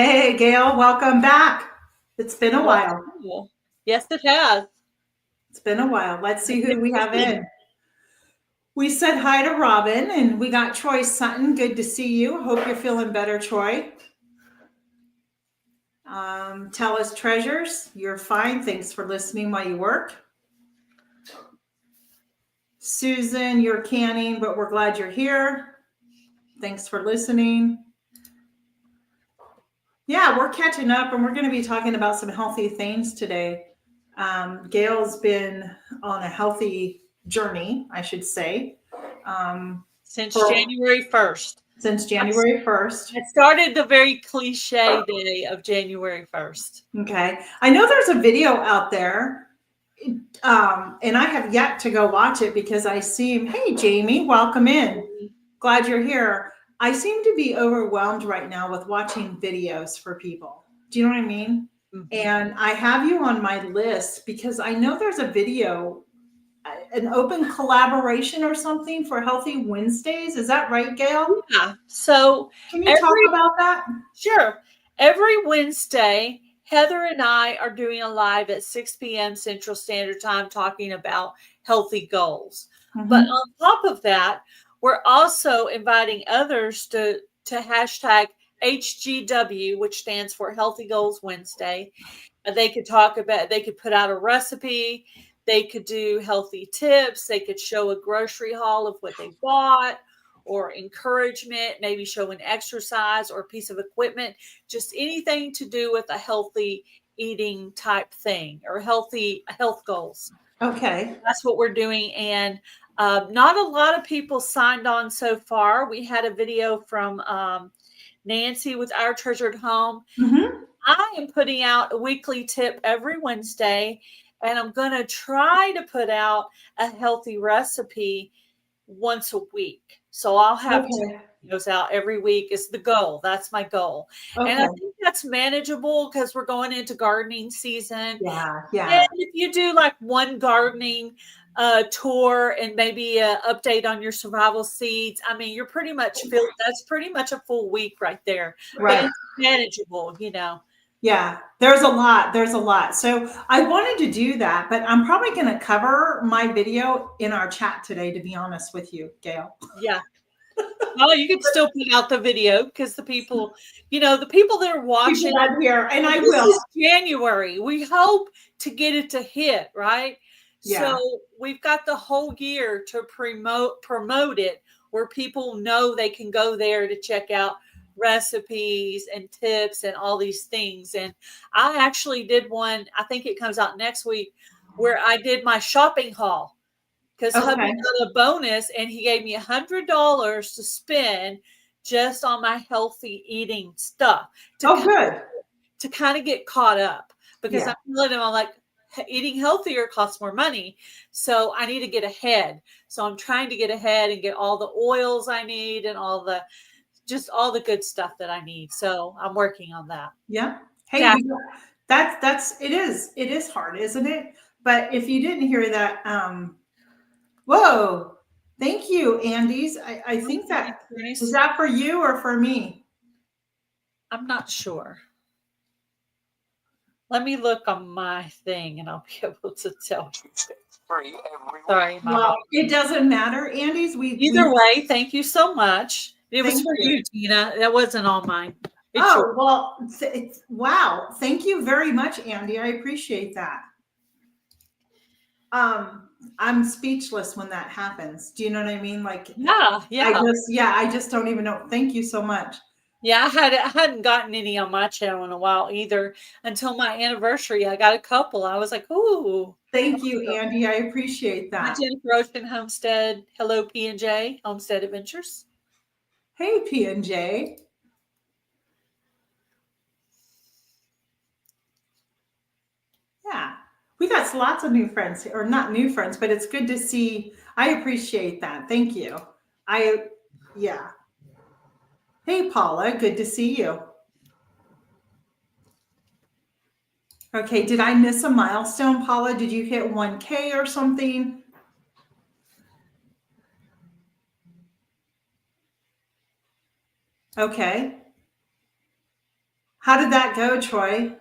Hey, Gail, welcome back. It's been a Well, while. cool. Yes, it has. It's been a while. Let's see I've been who we have busy. in. We said hi to Robin and we got Troy Sutton. Good to see you. Hope you're feeling better, Troy. Tell us treasures. You're fine. Thanks for listening while you work. Susan, you're canning, but we're glad you're here. Thanks for listening. Yeah, we're catching up and we're going to be talking about some healthy things today. Gail's been on a healthy journey, I should say, Since for January 1st. since I January 1st. I started the very cliche day of January 1st. Okay. I know there's a video out there, and I have yet to go watch it because I seem, hey, Jamie, welcome in. Glad you're here. I seem to be overwhelmed right now with watching videos for people. Do you know what I mean? Mhm. And I have you on my list because I know there's a video, an open collaboration or something for Healthy Wednesdays. Is that right, Gail? Yeah. So Can you talk every about that? sure. Every Wednesday, Heather and I are doing a live at 6 p.m. Central Standard Time talking about healthy goals. But Mm-hmm. on top of that, we're also inviting others to hashtag HGW, which stands for Healthy Goals Wednesday. They could put out a recipe, they could do healthy tips, they could show a grocery haul of what they bought, or encouragement, maybe show an exercise or a piece of equipment, just anything to do with a healthy eating type thing or healthy health goals. Okay. That's what we're doing. And not a lot of people signed on so far. We had a video from Nancy with Our Treasured Home. Mm-hmm. I am putting out a weekly tip every Wednesday, and I'm going to try to put out a healthy recipe once a week. So I'll have Okay. videos out every week is the goal. That's my goal. And I Okay. think that's manageable because we're going into gardening season. Yeah. And Yeah. if you do like one gardening tour and maybe an update on your survival seeds, I mean, you're pretty much filled. That's pretty much a full week right there. But Right. it's manageable. Yeah, there's a lot. There's a lot. So I wanted to do that, but I'm probably going to cover my video in our chat today, to be honest with you, Gail. Yeah. Well, you could still put out the video because the people that are People watching, out here, and I this will. is January. We hope to get it to hit, right? Yeah. So we've got the whole year to promote it where people know they can go there to check out recipes and tips and all these things. And I actually did one, I think it comes out next week, where I did my shopping haul because hubby Okay. got a bonus and he gave me $100 to spend just on my healthy eating stuff to Oh, good. to kind of get caught up because Yeah. I'm telling him I'm like eating healthier costs more money, so I need to get ahead. So I'm trying to get ahead and get all the oils I need and all the good stuff that I need. So I'm working on that. Yeah. Hey, Yeah, it is hard, isn't it? But if you didn't hear that, whoa, thank you, Andes. I think that is that for you or for me? I'm not sure. Let me look on my thing and I'll be able to tell you. Sorry, my Well, mom. it doesn't matter, Andes. We Either way, thank you so much. It was thank for you. you, Tina. That wasn't all mine. It's yours. Oh, well, wow. Thank you very much, Andy. I appreciate that. Um, I'm speechless when that happens. Do you know what I mean? Like Yeah, yeah. I just don't even know. Thank you so much. Yeah, I hadn't gotten any on my channel in a while either until my anniversary. I got a couple. I was like, ooh. Thank you, Andy. I appreciate Hi, that. Jennifer Ocean Homestead. Hello, P&J Homestead Adventures. Hey, P&J. Yeah. We got lots of new friends, or not new friends, but it's good to see. I appreciate that. Thank you. I yeah. Hey, Paula, good to see you. Okay, did I miss a milestone, Paula? Did you hit 1K or something? Okay. How did that go, Troy?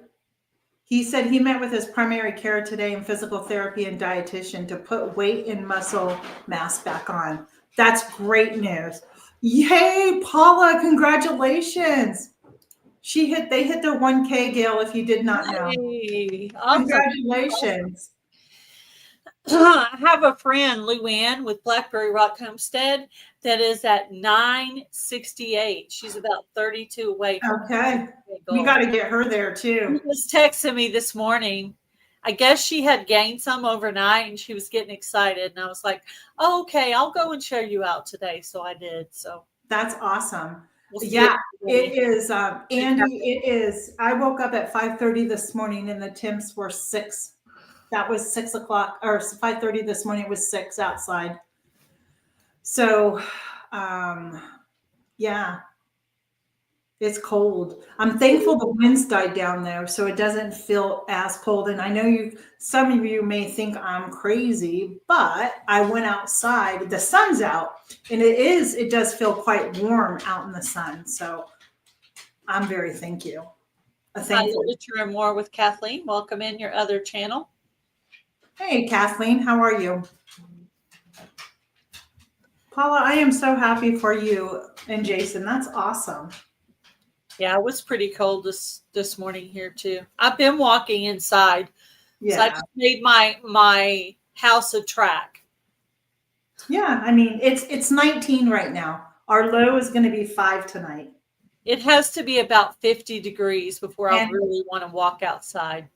He said he met with his primary care today in physical therapy and dietitian to put weight and muscle mass back on. That's great news. Yay, Paula, congratulations. They hit their 1K, Gail, if you did not know. Hey, awesome. Congratulations. I have a friend, Luann, with Blackberry Rock Homestead that is at 968. She's about 32 away from Okay. We goal. got to get her there She too. was texting me this morning. I guess she had gained some overnight and she was getting excited. And I was like, oh, okay, I'll go and show you out today. So I did. So That's awesome. we'll see. Yeah, it is. Andy, it is. I woke up at 5:30 this morning and the temps were 6. That was 6 o'clock or 5:30 this morning. It was 6 outside. So, yeah, it's cold. I'm thankful the winds died down there, so it doesn't feel as cold. And I know some of you may think I'm crazy, but I went outside. The sun's out, and it does feel quite warm out in the sun. So I'm very thankful. Hi, Literature and More with Kathleen. Welcome in your other channel. Hey, Kathleen, how are you? Paula, I am so happy for you and Jason. That's awesome. Yeah, it was pretty cold this morning here too. I've been walking inside. Yeah. So I just made my house a track. Yeah, I mean it's 19 right now. Our low is going to be 5 tonight. It has to be about 50 degrees before I really want to walk outside.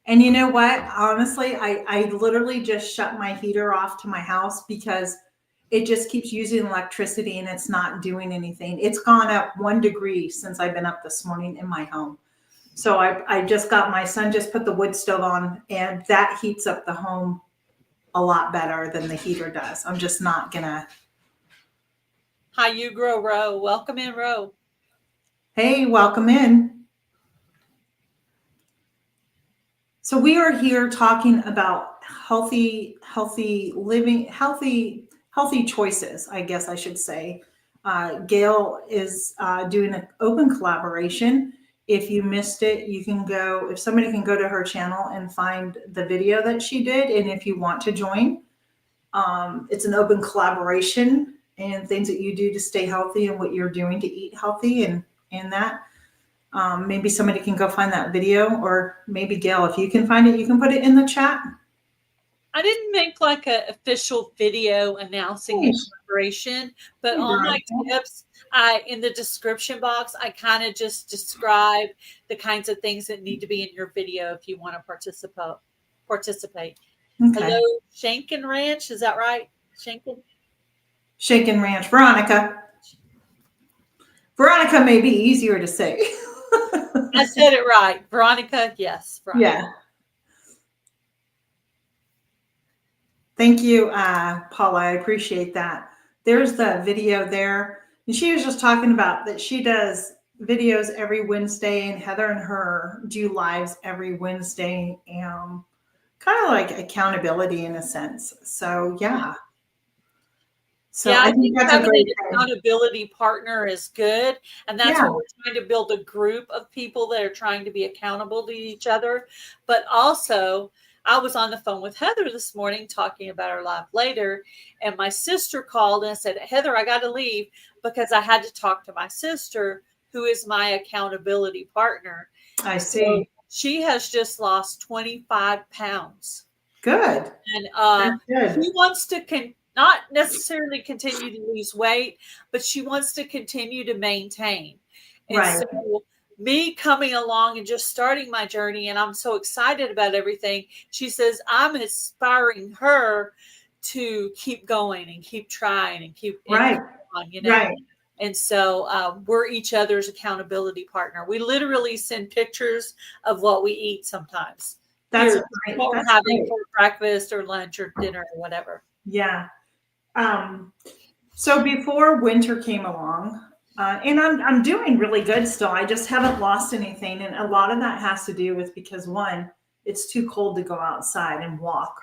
And you know what? Honestly, I literally just shut my heater off to my house because it just keeps using electricity and it's not doing anything. It's gone up 1 degree since I've been up this morning in my home. So I just got my son just put the wood stove on and that heats up the home a lot better than the heater does. I'm just not gonna. Hi, you grow Ro. Welcome in, Ro. Hey, welcome in. So we are here talking about healthy living, healthy choices, I guess I should say. Gail is doing an open collaboration. If you missed it, you can go, if somebody can go to her channel and find the video that she did. And if you want to join, it's an open collaboration and things that you do to stay healthy and what you're doing to eat healthy and that. Maybe somebody can go find that video, or maybe Gail, if you can find it, you can put it in the chat. I didn't make like an official video announcing the collaboration, but all my tips, in the description box, I kind of just describe the kinds of things that need to be in your video if you want to participate. Okay. Hello, Shankin Ranch, is that right? Shankin Ranch, Veronica. Veronica may be easier to say. I said it right. Veronica, yes. Veronica. Yeah. Thank you, Paula. I appreciate that. There's the video there. And she was just talking about that she does videos every Wednesday, and Heather and her do lives every Wednesday. Kind of like accountability in a sense. So, yeah. So yeah, I think having an accountability partner is good. And that's what we're trying to build, a group of people that are trying to be accountable to each other. But also, I was on the phone with Heather this morning talking about our live later. And my sister called and said, Heather, I got to leave because I had to talk to my sister, who is my accountability partner. I see. So she has just lost 25 pounds. Good. And she wants to not necessarily continue to lose weight, but she wants to continue to maintain. And so me coming along and just starting my journey, and I'm so excited about everything, she says, I'm inspiring her to keep going and keep trying and keep on, you know. Right. And so we're each other's accountability partner. We literally send pictures of what we eat sometimes. That's great. What we're having for breakfast or lunch or dinner or whatever. Yeah. So before winter came along, and I'm doing really good still. I just haven't lost anything. And a lot of that has to do with because one, it's too cold to go outside and walk.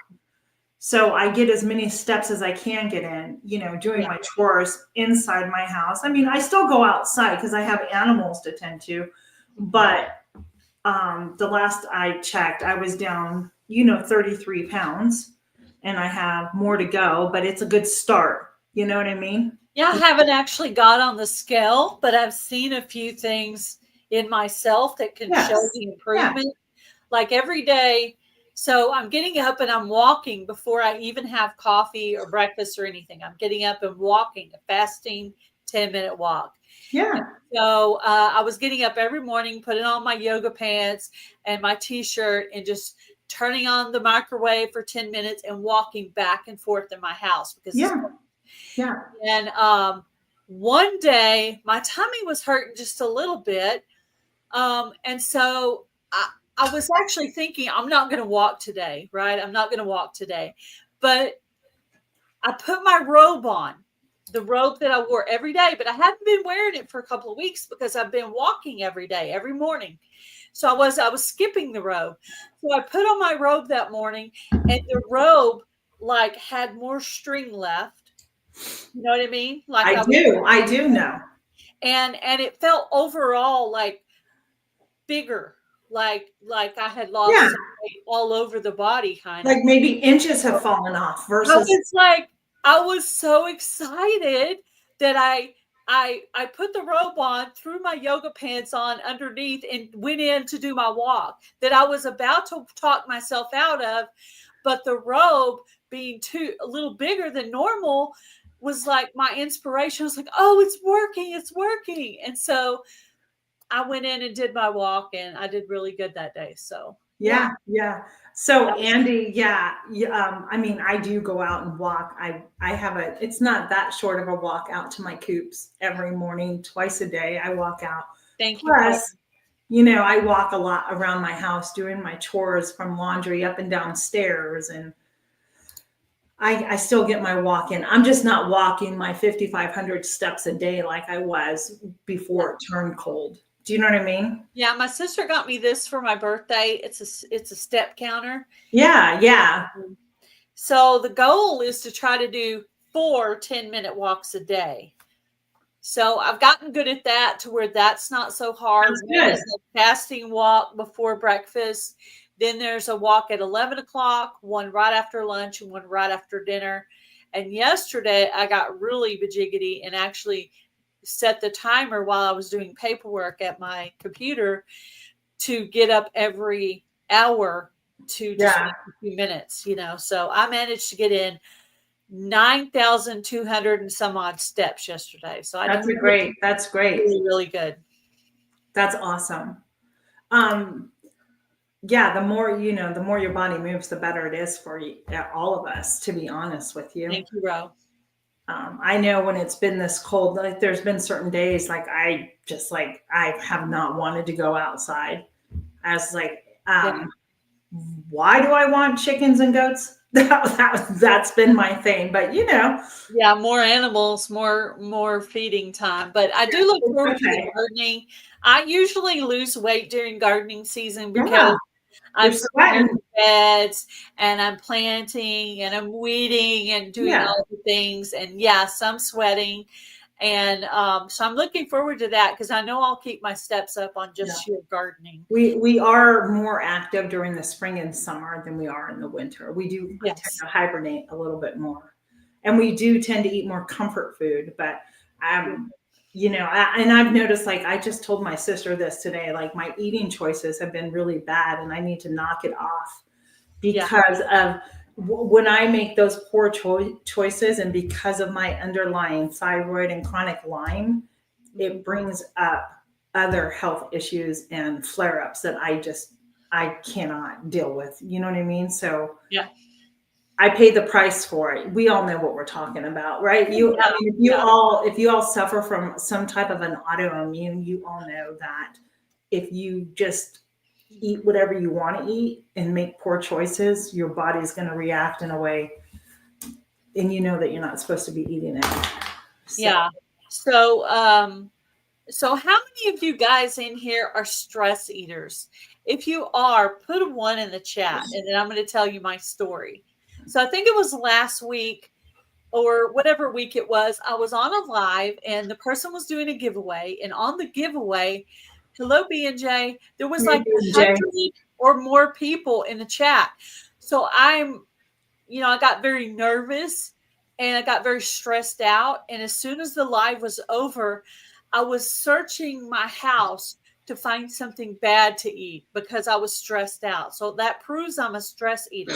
So I get as many steps as I can get in, you know, doing my chores inside my house. I mean, I still go outside because I have animals to tend to, But the last I checked, I was down, 33 pounds, and I have more to go, but it's a good start. You know what I mean? Yeah, I haven't actually got on the scale, but I've seen a few things in myself that can show Yes. the Yeah. improvement. Like every day, so I'm getting up and I'm walking before I even have coffee or breakfast or anything. I'm getting up and walking, a fasting 10-minute walk. And Yeah. so I was getting up every morning, putting on my yoga pants and my t-shirt and just turning on the microwave for 10 minutes and walking back and forth in my house because it's Yeah. Yeah. and one day my tummy was hurting just a little bit. And so I was actually thinking, I'm not going to walk today, right? I'm not going to walk today. But I put my robe on, the robe that I wore every day, but I hadn't been wearing it for a couple of weeks because I've been walking every day, every morning. So I was skipping the robe. So I put on my robe that morning, and the robe like had more string left. You know what I mean? Like I I was, do. I do know. and it felt overall like bigger, like I had Yeah. lost some weight all over the body, kind of. Like maybe inches have fallen off I versus, was like, I was so excited that I put the robe on, threw my yoga pants on underneath, and went in to do my walk that I was about to talk myself out of. But the robe being too a little bigger than normal was like my inspiration. I was like, oh, it's working, it's working. And so I went in and did my walk and I did really good that day. So yeah, yeah, yeah. So that was Andy, yeah, I mean, I do go out and walk. I have it's not that short of a walk out to my coops every morning, twice a day. I walk out. thank you, Paul. Plus, I walk a lot around my house doing my chores from laundry up and down stairs, and I still get my walk in. I'm just not walking my 5,500 steps a day like I was before it turned cold. Do you know what I mean? Yeah, my sister got me this for my birthday. It's a step counter. Yeah, yeah, So the goal is to try to do 4 10-minute walks a day. So I've gotten good at that to where that's not so hard. that's One good. is a fasting walk before breakfast. Then there's a walk at 11 o'clock, one right after lunch, and one right after dinner. And yesterday I got really bajiggity and actually set the timer while I was doing paperwork at my computer to get up every hour to just Yeah, walk a few minutes. So I managed to get in 9,200 and some odd steps yesterday. So I did really, that's great. really, really good. That's awesome. Um, yeah, the more your body moves, the better it is for you, all of us, to be honest with you. Thank you, Ro. I know when it's been this cold, like there's been certain days like I have not wanted to go outside. I was like, Yeah. why do I want chickens and goats? That's been my thing. But Yeah, more animals, more feeding time. But I do look it's forward to the okay. gardening. I usually lose weight during gardening season Yeah, because you're I'm preparing sweating. the beds and I'm planting and I'm weeding and doing Yeah, all the things. And yes, I'm sweating. And so I'm looking forward to that because I know I'll keep my steps up on yeah. just sheer gardening. We are more active during the spring and summer than we are in the winter. We do tend Yes. to hibernate a little bit more, and we do tend to eat more comfort food. But um, and I've noticed, like I just told my sister this today, like my eating choices have been really bad, and I need to knock it off Yeah. because of when I make those poor choices, and because of my underlying thyroid and chronic Lyme, it brings up other health issues and flare ups that I cannot deal with. You know what I mean? So Yeah. I pay the price for it. We all know what we're talking about, right? Yeah. I mean, Yeah. if you all suffer from some type of an autoimmune, you all know that if you just eat whatever you want to eat and make poor choices, your body's going to react in a way, and you know that you're not supposed to be eating it. So, Yeah. So how many of you guys in here are stress eaters? If you are, put a one in the chat and then I'm going to tell you my story. So I think it was last week or whatever week it was, I was on a live and the person was doing a giveaway. And on the giveaway, Hello, B&J. There was Hey, like Jay. 100 or more people in the chat. So I got very nervous and I got very stressed out. And as soon as the live was over, I was searching my house to find something bad to eat because I was stressed out. So that proves I'm a stress eater.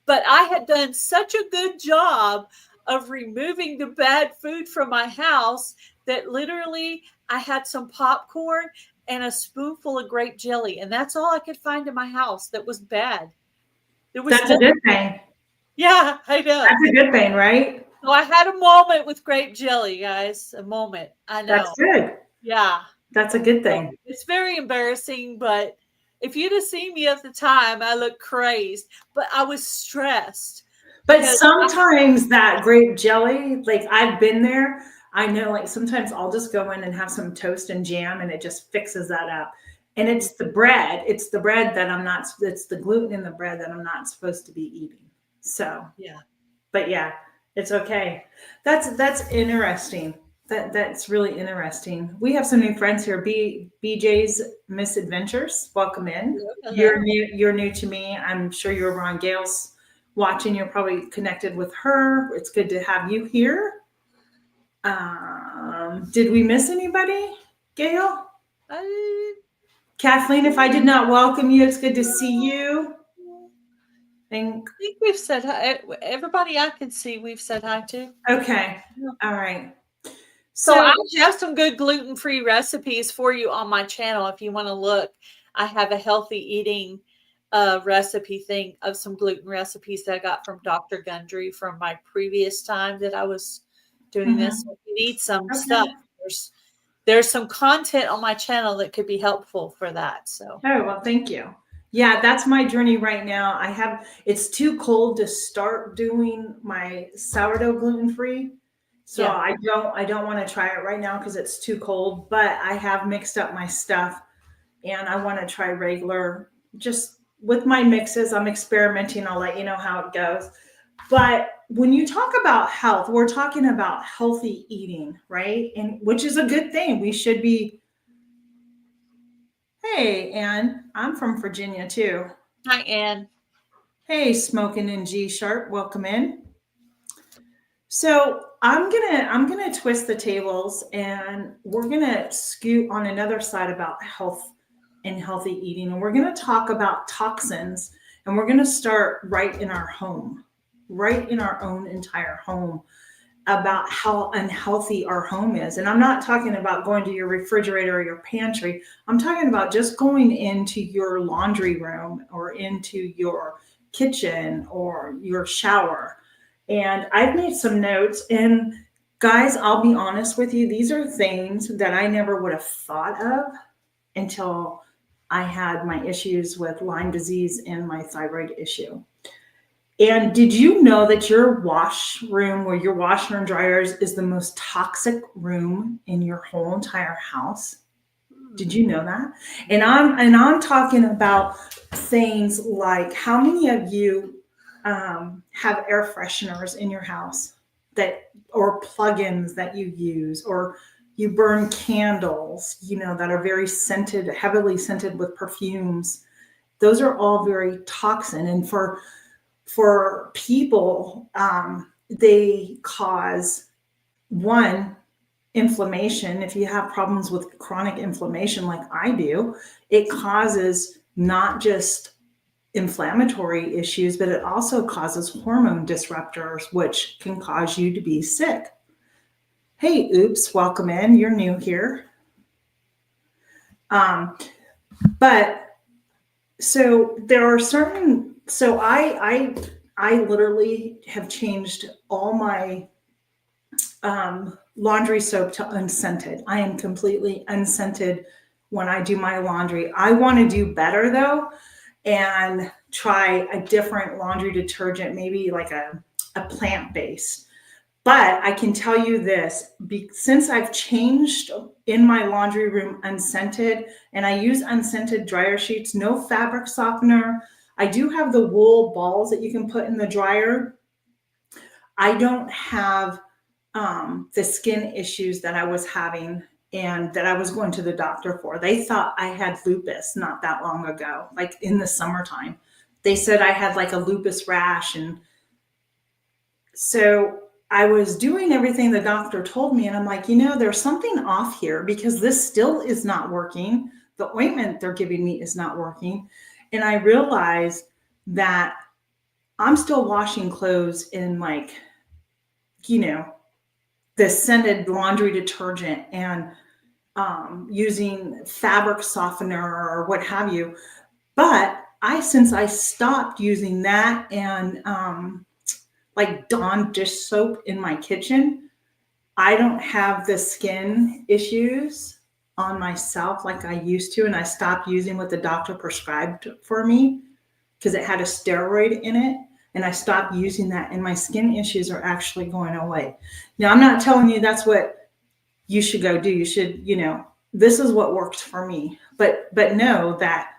But I had done such a good job of removing the bad food from my house that literally I had some popcorn and a spoonful of grape jelly. And that's all I could find in my house that was bad. There was That's a no, good thing. yeah, I know. That's a good thing, right? So I had a moment with grape jelly, guys. A moment. I That's know. good. Yeah. That's a good So thing. it's very embarrassing, but if you'd have seen me at the time, I looked crazed, but I was stressed But because sometimes that grape jelly, like I've been there. I know, like sometimes I'll just go in and have some toast and jam, and it just fixes that up. And it's the bread. It's the bread that I'm not. It's the gluten in the bread that I'm not supposed to be eating. So, yeah. but yeah, it's okay. That's interesting. That's really interesting. We have some new friends here. BJ's Misadventures. Welcome in. Hello. You're new to me. I'm sure you're over on Gail's watching. You're probably connected with her. It's good to have you here. Did we miss anybody, Gail? I Kathleen, if I did not welcome you, it's good to see you. And think we've said hi. Everybody I can see, we've said hi to. okay, all right. So I So have some good gluten-free recipes for you on my channel if you want to look. I have a healthy eating recipe thing of some gluten recipes that I got from Dr. Gundry from my previous time that I was doing this. So if you need some stuff, okay. there's some content on my channel that could be helpful for that. So Oh, well, thank you. Yeah, that's my journey right now. It's too cold to start doing my sourdough gluten free. So yeah. I don't want to try it right now because it's too cold, but I have mixed up my stuff and I want to try regular just with my mixes. I'm experimenting. I'll let you know how it goes. But when you talk about health, we're talking about healthy eating, right? And which is a good thing. We should be. Hey, Ann, I'm from Virginia too. Hi, Ann. Hey, smoking in G sharp, welcome in. So I'm gonna twist the tables and we're gonna scoot on another side about health and healthy eating. And we're gonna talk about toxins and we're gonna start right in our home, right in our own entire home about how unhealthy our home is. And I'm not talking about going to your refrigerator or your pantry. I'm talking about just going into your laundry room or into your kitchen or your shower. And I've made some notes. And guys, I'll be honest with you, these are things that I never would have thought of until I had my issues with Lyme disease and my thyroid issue. And did you know that your washroom, where your washer and dryers, is the most toxic room in your whole entire house? Did you know that? And I'm talking about things like how many of you have air fresheners in your house that or plugins that you use or you burn candles, that are very scented, heavily scented with perfumes. Those are all very toxin. And for people, they cause one inflammation. If you have problems with chronic inflammation, like I do, it causes not just inflammatory issues, but it also causes hormone disruptors, which can cause you to be sick. Hey, oops, welcome in. You're new here. But so there are certain, so I literally have changed all my laundry soap to unscented. I am completely unscented when I do my laundry. I want to do better though and try a different laundry detergent, maybe like a plant based. But I can tell you this, since I've changed in my laundry room unscented, and I use unscented dryer sheets, no fabric softener. I do have the wool balls that you can put in the dryer. I don't have the skin issues that I was having and that I was going to the doctor for. They thought I had lupus not that long ago, like in the summertime. They said I had like a lupus rash. And so I was doing everything the doctor told me. And I'm like, there's something off here because this still is not working. The ointment they're giving me is not working. And I realized that I'm still washing clothes in like, the scented laundry detergent and using fabric softener or what have you. But since I stopped using that and like Dawn dish soap in my kitchen, I don't have the skin issues on myself like I used to. And I stopped using what the doctor prescribed for me because it had a steroid in it. And I stopped using that, and my skin issues are actually going away. Now, I'm not telling you that's what you should go do. You should, this is what works for me. But know that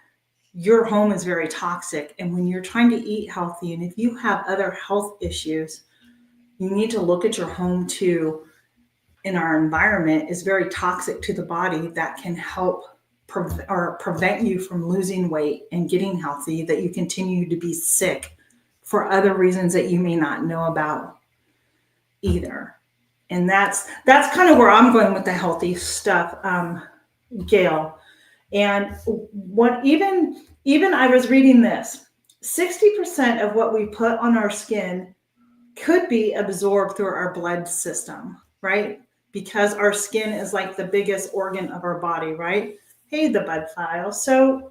your home is very toxic. And when you're trying to eat healthy, and if you have other health issues, you need to look at your home too. And our environment is very toxic to the body. That can help prevent you from losing weight and getting healthy, that you continue to be sick for other reasons that you may not know about either. And that's kind of where I'm going with the healthy stuff, Gail. And what even I was reading this, 60% of what we put on our skin could be absorbed through our blood system, right? Because our skin is like the biggest organ of our body, right? Hey, the bud file. So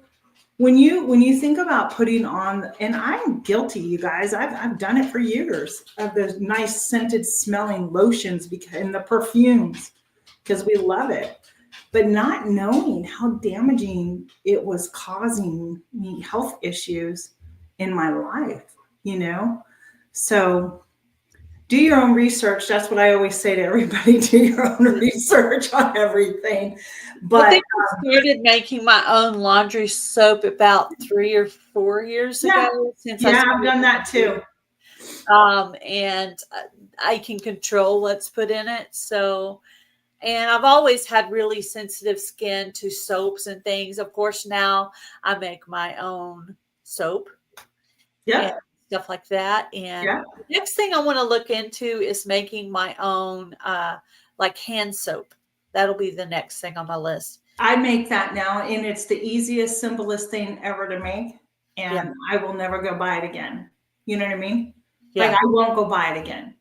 when you think about putting on, and I'm guilty, you guys, I've done it for years, of those nice scented smelling lotions and the perfumes because we love it, but not knowing how damaging it was causing me health issues in my life, So do your own research. That's what I always say to everybody. Do your own research on everything. But I think I started making my own laundry soap about 3 or 4 years ago. I've done that too. And I can control what's put in it. So, and I've always had really sensitive skin to soaps and things. Of course, now I make my own soap. Yeah. Stuff like that. And the next thing I want to look into is making my own like hand soap. That'll be the next thing on my list. I make that now, and it's the easiest, simplest thing ever to make. And I will never go buy it again. You know what I mean? Yeah. Like I won't go buy it again.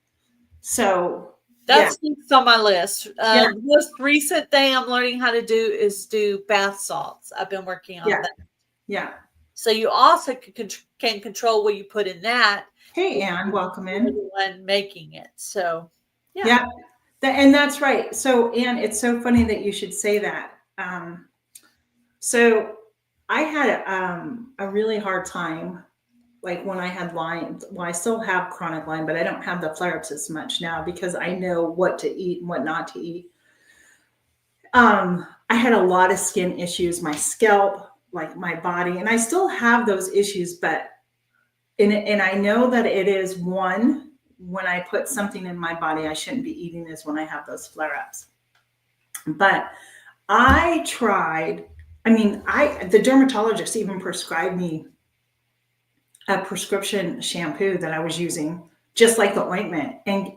So that's next on my list. The most recent thing I'm learning how to do is do bath salts. I've been working on that. Yeah. So you also can control what you put in that. Hey, Anne, welcome in. The one making it. So, and that's right. So, Anne, it's so funny that you should say that. So I had a really hard time, like when I had Lyme. Well, I still have chronic Lyme, but I don't have the flare-ups as much now because I know what to eat and what not to eat. I had a lot of skin issues, my scalp, like my body, and I still have those issues, but and I know that it is one, when I put something in my body I shouldn't be eating, is when I have those flare-ups. But I tried, the dermatologist even prescribed me a prescription shampoo that I was using, just like the ointment, and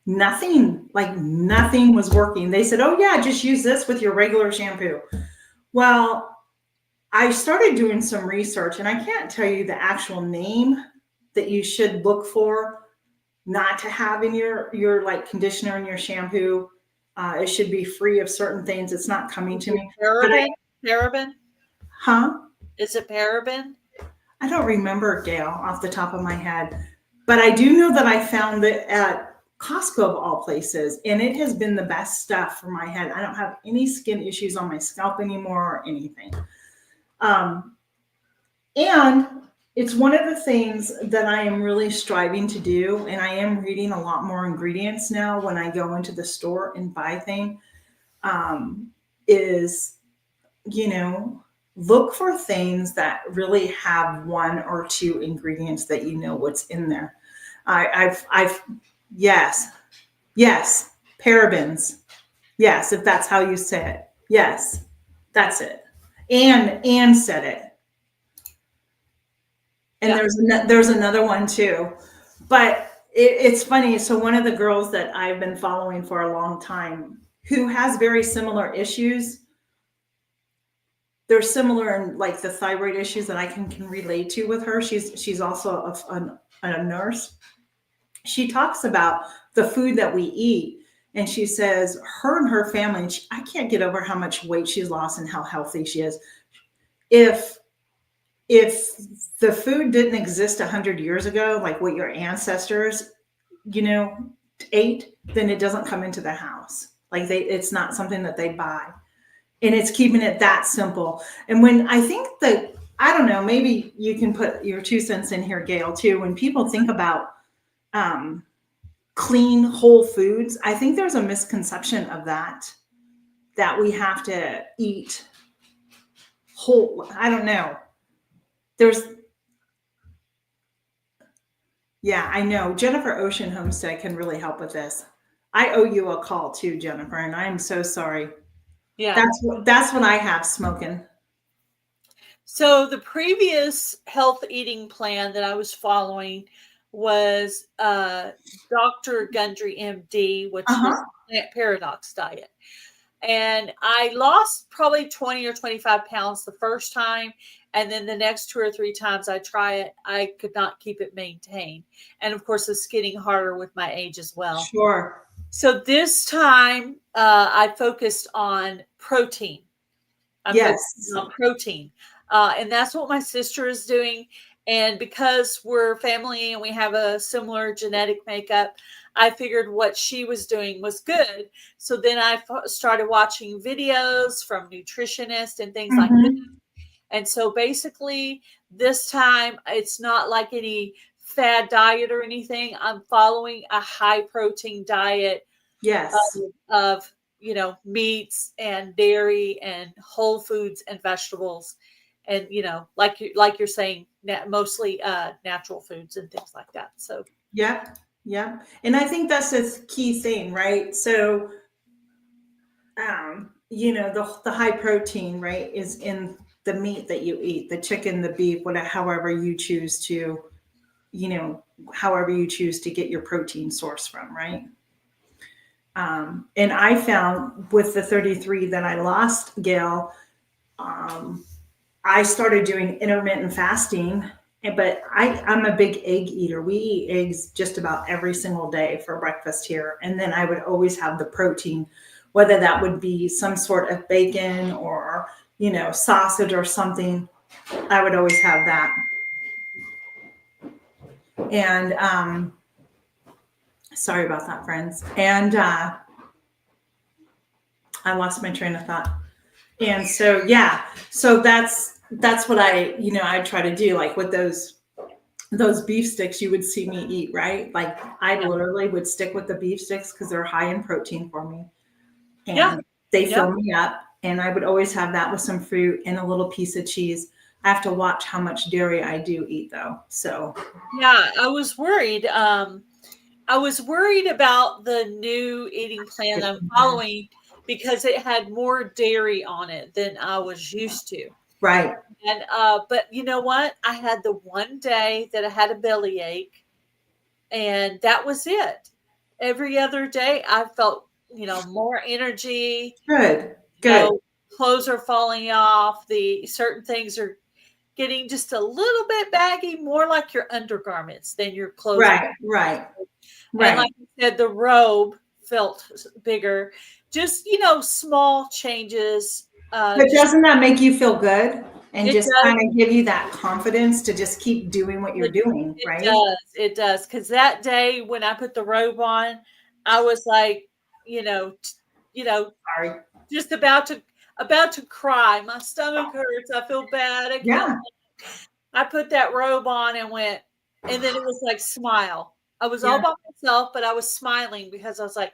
nothing was working. They said, oh yeah, just use this with your regular shampoo. Well, I started doing some research, and I can't tell you the actual name that you should look for not to have in your like conditioner and your shampoo. It should be free of certain things. It's not coming to me. Paraben? Huh? Is it paraben? I don't remember, Gail, off the top of my head, but I do know that I found it at Costco of all places, and it has been the best stuff for my head. I don't have any skin issues on my scalp anymore or anything. And it's one of the things that I am really striving to do. And I am reading a lot more ingredients now when I go into the store and buy things, is, look for things that really have 1 or 2 ingredients that you know what's in there. Yes, parabens. Yes, if that's how you say it. Yes, that's it. And said it. And Yeah. there's another one too, but it's funny. So one of the girls that I've been following for a long time, who has very similar issues, they're similar in like the thyroid issues that I can relate to with her. She's also a nurse. She talks about the food that we eat, and she says her and her family. And I can't get over how much weight she's lost and how healthy she is. If if the food didn't exist 100 years ago, like what your ancestors, you know, ate, then it doesn't come into the house. Like it's not something that they buy, and it's keeping it that simple. And when I think that, I don't know, maybe you can put your 2 cents in here, Gail, too. When people think about um, clean, whole foods, I think there's a misconception of that we have to eat whole. I don't know. There's Yeah, I know. Jennifer Ocean Homestead can really help with this. I owe you a call too, Jennifer, and I'm so sorry. Yeah. That's what I have smoking. So the previous health eating plan that I was following was Dr. Gundry MD, which was Uh-huh. plant paradox diet. And I lost probably 20 or 25 pounds the first time. And then the next 2 or 3 times I try it, I could not keep it maintained. And of course, it's getting harder with my age as well. Sure. So this time I focused on protein. I'm focusing Yes. on protein. And that's what my sister is doing. And because we're family and we have a similar genetic makeup, I figured what she was doing was good. So then I started watching videos from nutritionists and things like that. Mm-hmm. And so basically, this time it's not like any fad diet or anything. I'm following a high protein diet Yes. of meats and dairy and whole foods and vegetables, and like you're saying, mostly natural foods and things like that. So Yep. Yep. And I think that's a key thing, right? So the high protein, right, is in the meat that you eat, the chicken, the beef, whatever, however you choose to get your protein source from, right? And I found with the 33 that I lost, Gail, I started doing intermittent fasting. But I'm a big egg eater. We eat eggs just about every single day for breakfast here. And then I would always have the protein, whether that would be some sort of bacon or, sausage or something. I would always have that. And sorry about that, friends. And I lost my train of thought. And so, yeah, so that's what I try to do, like with those beef sticks you would see me eat, right? Like I yeah, literally would stick with the beef sticks because they're high in protein for me, yeah, and they yep, fill me up. And I would always have that with some fruit and a little piece of cheese. I have to watch how much dairy I do eat though. So yeah. I was worried about the new eating plan I'm following because it had more dairy on it than I was used to. right, And but you know what? I had the one day that I had a bellyache, and that was it. Every other day I felt, more energy, good, you good, know, clothes are falling off, the certain things are getting just a little bit baggy, more like your undergarments than your clothes are. right, right, And right. like you said, the robe felt bigger. Just, small changes. But Just doesn't that make you feel good and it just does. kind of give you that confidence to just keep doing what you're It, doing, it right? does. It does. Because that day when I put the robe on, I was like, you know, t- you know, Sorry. just about to cry. My stomach hurts. I feel bad. I can't. Yeah, I put that robe on and went, and then it was like smile. I was all yeah. by myself, but I was smiling because I was like,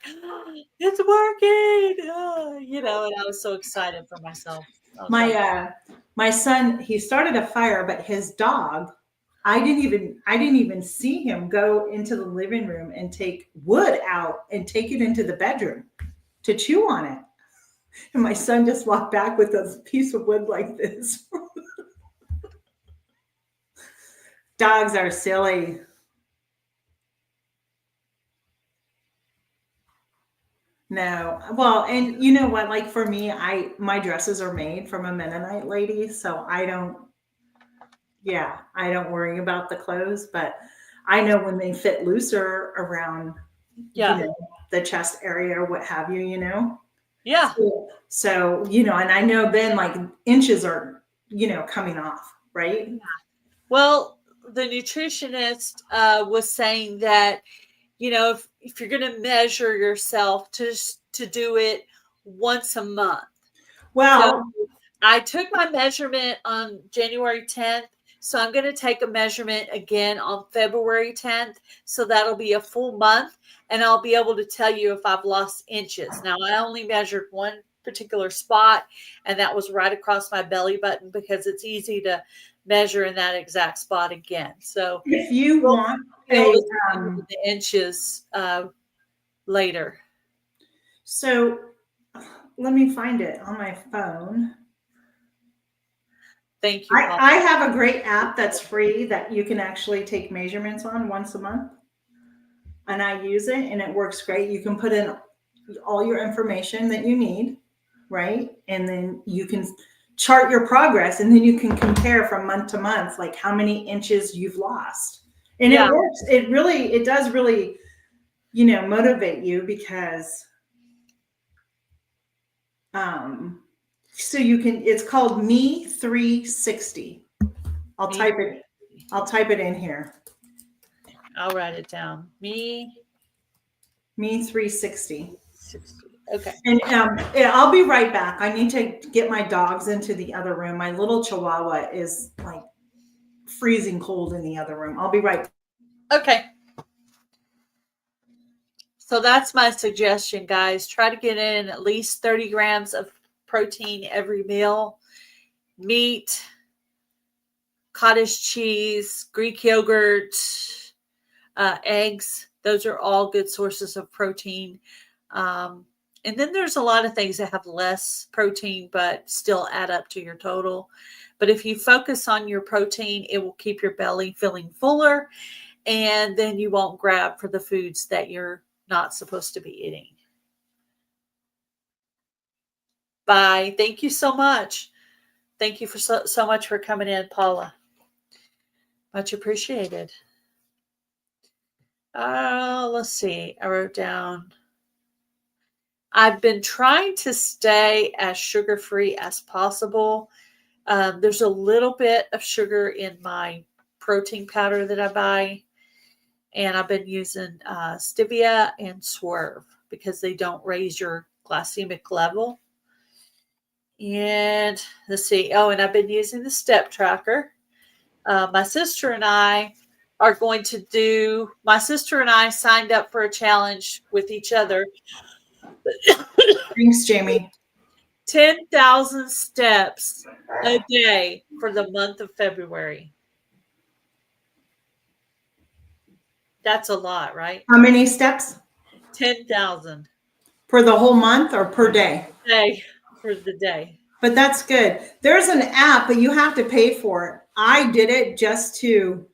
it's working, and I was so excited for myself. I was My like, my son, he started a fire, but his dog, I didn't even see him go into the living room and take wood out and take it into the bedroom. to chew on it. And my son just walked back with a piece of wood like this. Dogs are silly. No. Well, and you know what? Like for me, my dresses are made from a Mennonite lady, so I don't worry about the clothes, but I know when they fit looser around, Yeah. the chest area or what have you, Yeah. So, and I know then like inches are, coming off, right? Well, the nutritionist was saying that, if you're going to measure yourself to do it once a month. So Well, I took my measurement on January 10th. So I'm going to take a measurement again on February 10th. So that'll be a full month. And I'll be able to tell you if I've lost inches. Now, I only measured one particular spot, and that was right across my belly button because it's easy to measure in that exact spot again. So if you we'll want be able a, to see the inches later. so let me find it on my phone. Thank you, Paul. I have a great app that's free that you can actually take measurements on once a month. And I use it and it works great. You can put in all your information that you need, right? And then you can chart your progress and then you can compare from month to month, like how many inches you've lost. And Yeah. it works. It does really, motivate you because, so it's called Me 360. I'll type it in here. I'll write it down. Me 360. 60. Okay. And I'll be right back. I need to get my dogs into the other room. My little chihuahua is like freezing cold in the other room. I'll be right back. Okay. So that's my suggestion, guys. Try to get in at least 30 grams of protein every meal. Meat, cottage cheese, Greek yogurt, eggs. Those are all good sources of protein. And then there's a lot of things that have less protein but still add up to your total. But if you focus on your protein, it will keep your belly feeling fuller, and then you won't grab for the foods that you're not supposed to be eating. Bye. Thank you so much. Thank you for so much for coming in, Paula. Much appreciated. Let's see. I wrote down. I've been trying to stay as sugar-free as possible. There's a little bit of sugar in my protein powder that I buy, and I've been using stevia and Swerve because they don't raise your glycemic level. And let's see. Oh, and I've been using the step tracker. My sister and I signed up for a challenge with each other. Thanks, Jamie. 10,000 steps a day for the month of February. That's a lot, right? How many steps? 10,000. For the whole month or per day? Day for the day. But that's good. There's an app, but you have to pay for it. I did it just to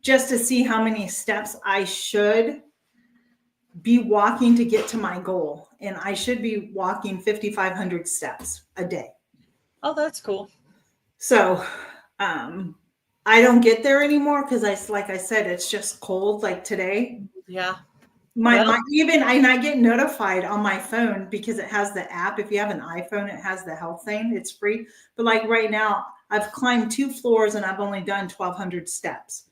see how many steps I should be walking to get to my goal. And I should be walking 5,500 steps a day. Oh, that's cool. So I don't get there anymore because like I said, it's just cold like today. Yeah. I get notified on my phone because it has the app. If you have an iPhone, it has the health thing. It's free. But like right now, I've climbed 2 floors and I've only done 1,200 steps.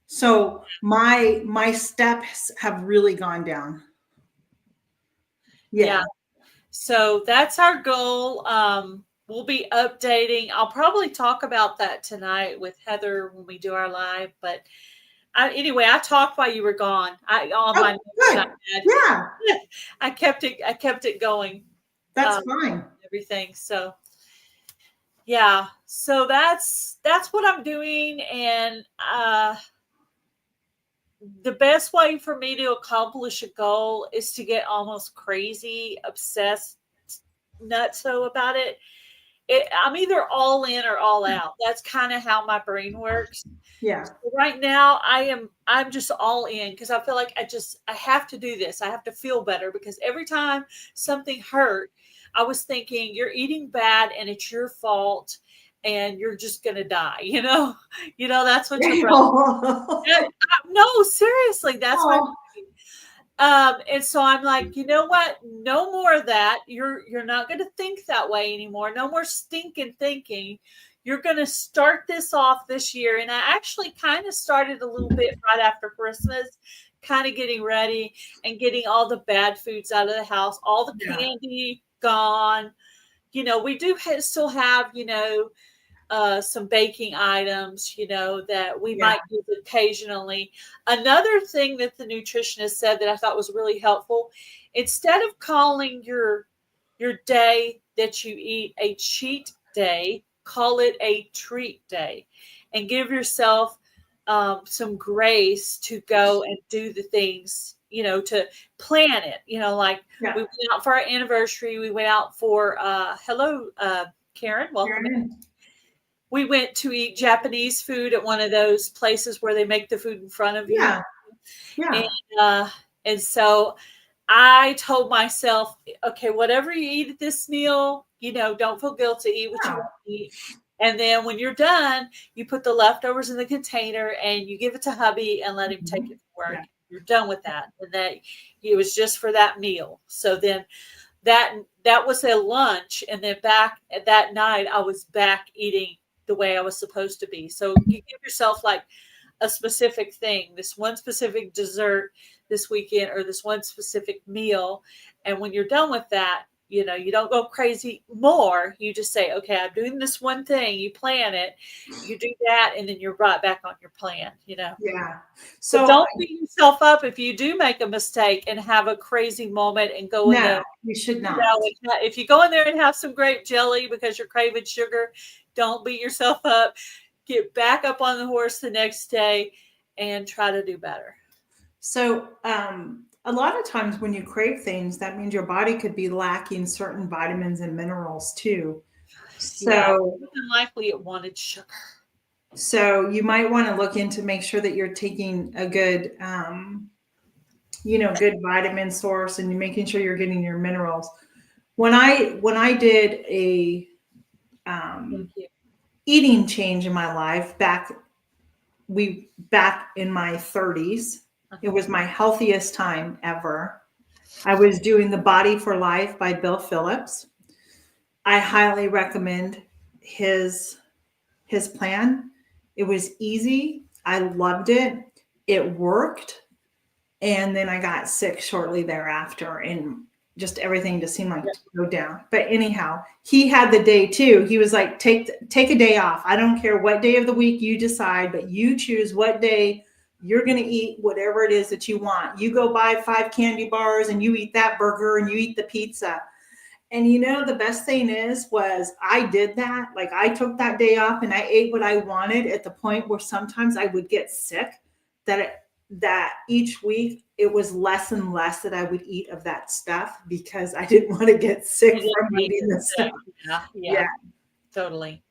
So my steps have really gone down. Yeah. So that's our goal. We'll be updating. I'll probably talk about that tonight with Heather when we do our live. But anyway, I talked while you were gone. Good. Yeah. I kept it going. That's fine. Everything. So yeah. So that's what I'm doing. And the best way for me to accomplish a goal is to get almost crazy, obsessed, nutso about it. I'm either all in or all out. That's kind of how my brain works. Yeah. So right now I'm just all in because I feel like I have to do this. I have to feel better because every time something hurt, I was thinking you're eating bad and it's your fault and you're just gonna die, you know? That's what your brain. No, seriously, that's my Oh, brain. And so I'm like, you know what? No more of that. You're not going to think that way anymore. No more stinking thinking. You're going to start this off this year. And I actually kind of started a little bit right after Christmas, kind of getting ready and getting all the bad foods out of the house, all the yeah. candy gone. We do still have, some baking items, that we Yeah. might use occasionally. Another thing that the nutritionist said that I thought was really helpful, instead of calling your day that you eat a cheat day, call it a treat day, and give yourself some grace to go and do the things, to plan it. Like Yeah. we went out for our anniversary. We went out for hello, Karen, welcome. Karen. We went to eat Japanese food at one of those places where they make the food in front of you. Yeah. Yeah. And and so I told myself, okay, whatever you eat at this meal, don't feel guilty, eat what you Yeah. want to eat. And then when you're done, you put the leftovers in the container and you give it to hubby and let him take it to work. Yeah. You're done with that. And that it was just for that meal. So then that was a lunch, and then back at that night I was back eating the way I was supposed to be. So you give yourself like a specific thing, this one specific dessert this weekend or this one specific meal, and when you're done with that, you don't go crazy more. You just say, okay, I'm doing this one thing. You plan it, you do that, and then you're right back on your plan. Yeah. But So don't beat yourself up if you do make a mistake and have a crazy moment and go in no, the you should not. if you go in there and have some grape jelly because you're craving sugar, don't beat yourself up. Get back up on the horse the next day and try to do better. So, a lot of times when you crave things, that means your body could be lacking certain vitamins and minerals too. Yeah, So, more than likely it wanted sugar. so you might want to look into make sure that you're taking a good, good vitamin source and you're making sure you're getting your minerals. When I did a Thank you. eating change in my life back in my 30s, it was my healthiest time ever. I was doing The Body for Life by Bill Phillips. I highly recommend his plan. It was easy. I loved it. It worked. And then I got sick shortly thereafter, and just everything just seemed like to go down. But anyhow, he had the day too. He was like, take a day off. I don't care what day of the week you decide, but you choose what day you're going to eat whatever it is that you want. You go buy 5 candy bars and you eat that burger and you eat the pizza. And the best thing was I did that. Like I took that day off and I ate what I wanted at the point where sometimes I would get sick that each week it was less and less that I would eat of that stuff because I didn't want to get sick from eating the stuff. Yeah, totally.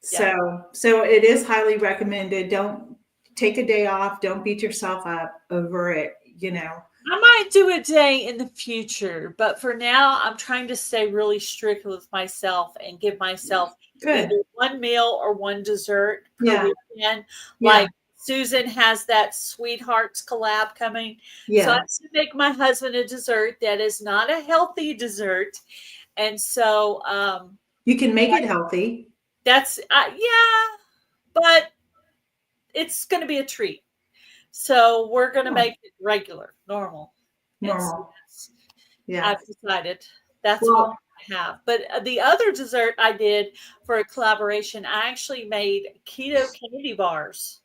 So it is highly recommended. Don't take a day off. Don't beat yourself up over it. I might do a day in the future, but for now, I'm trying to stay really strict with myself and give myself Good. either one meal or one dessert per Yeah. weekend. Yeah. Like Susan has that Sweethearts collab coming. So Yeah. I have to make my husband a dessert that is not a healthy dessert. And so You can make it healthy. that's, yeah, but it's going to be a treat. So we're going to make it regular, normal. Normal. Yeah. I've decided that's what I have. But the other dessert I did for a collaboration, I actually made keto candy bars.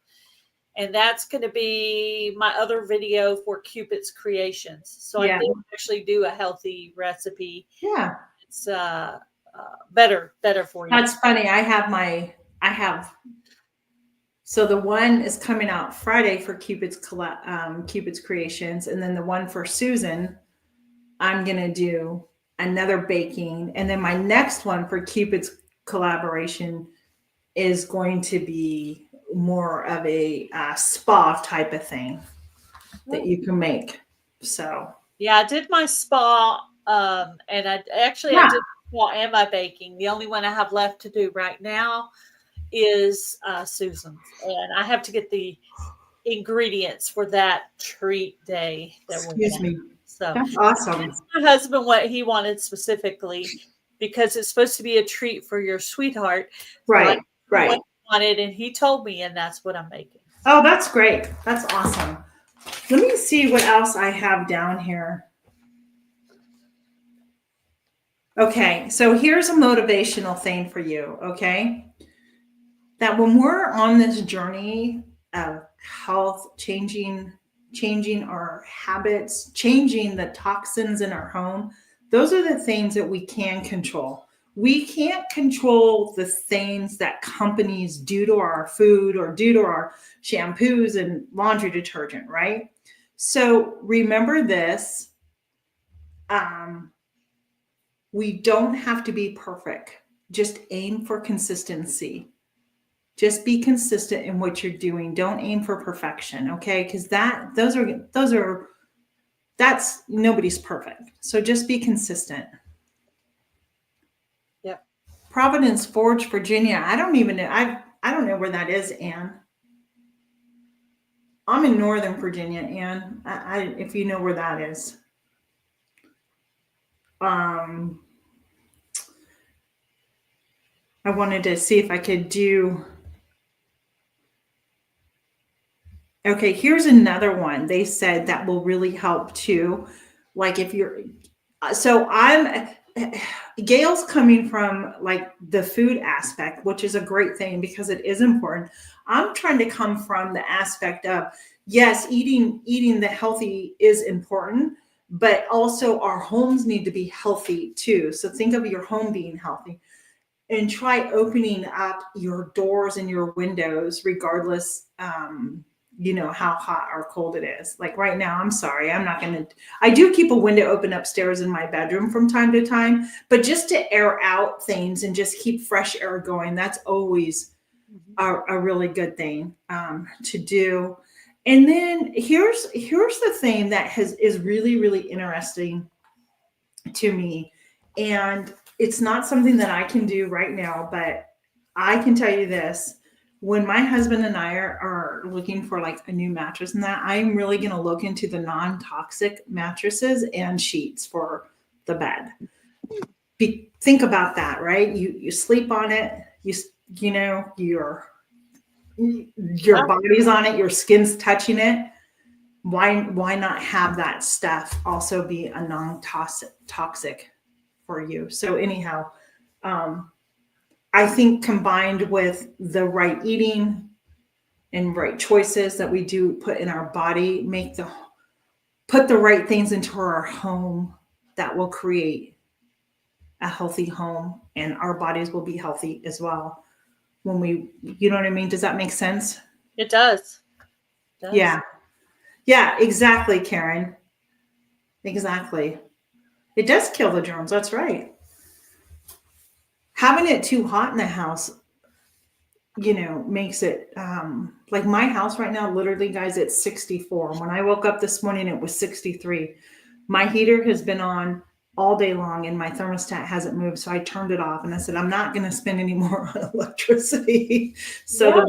And that's going to be my other video for Cupid's Creations. So I did actually do a healthy recipe. Yeah. It's better for you. That's funny. I have So the one is coming out Friday for Cupid's Creations, and then the one for Susan, I'm gonna do another baking, and then my next one for Cupid's collaboration is going to be more of a spa type of thing that you can make. So Yeah, I did my spa, and I yeah, did spa and my baking. The only one I have left to do right now is Susan's, and I have to get the ingredients for that treat day that we're excuse gonna have. me. So That's awesome. asked my husband what he wanted specifically because it's supposed to be a treat for your sweetheart. So I Right, asked him what right. he wanted, and he told me, and that's what I'm making. Oh, that's great. That's awesome. Let me see what else I have down here. Okay, so here's a motivational thing for you, okay? That when we're on this journey of health, changing our habits, changing the toxins in our home, those are the things that we can control. We can't control the things that companies do to our food or do to our shampoos and laundry detergent, right? So remember this, um, we don't have to be perfect. Just aim for consistency. Just be consistent in what you're doing. Don't aim for perfection, okay? Because that's nobody's perfect. So just be consistent. Yep. Providence Forge, Virginia. I don't even know. I don't know where that is, Anne. I'm in Northern Virginia, Anne. If you know where that is. Um, I wanted to see if I could do. Okay, here's another one. They said that will really help too. Like if you're, so I'm, Gail's coming from like the food aspect, which is a great thing because it is important. I'm trying to come from the aspect of, yes, eating the healthy is important, but also our homes need to be healthy too. So think of your home being healthy and try opening up your doors and your windows regardless, how hot or cold it is. Like right now, I'm sorry, I do keep a window open upstairs in my bedroom from time to time, but just to air out things and just keep fresh air going, that's always a really good thing to do. And then here's the thing that is really, really interesting to me. And it's not something that I can do right now, but I can tell you this. When my husband and I are looking for like a new mattress and that, I'm really going to look into the non-toxic mattresses and sheets for the bed. Think about that, right? You sleep on it, you know, your body's on it, your skin's touching it. Why not have that stuff also be a non-toxic for you? So anyhow, I think combined with the right eating and right choices that we do put in our body, put the right things into our home that will create a healthy home, and our bodies will be healthy as well. You know what I mean? Does that make sense? It does. It does. Yeah. Yeah, exactly, Karen. Exactly. It does kill the germs. That's right. Having it too hot in the house, makes it like my house right now, literally, guys, it's 64. When I woke up this morning, it was 63. My heater has been on all day long and my thermostat hasn't moved. So I turned it off and I said, I'm not going to spend any more on electricity. So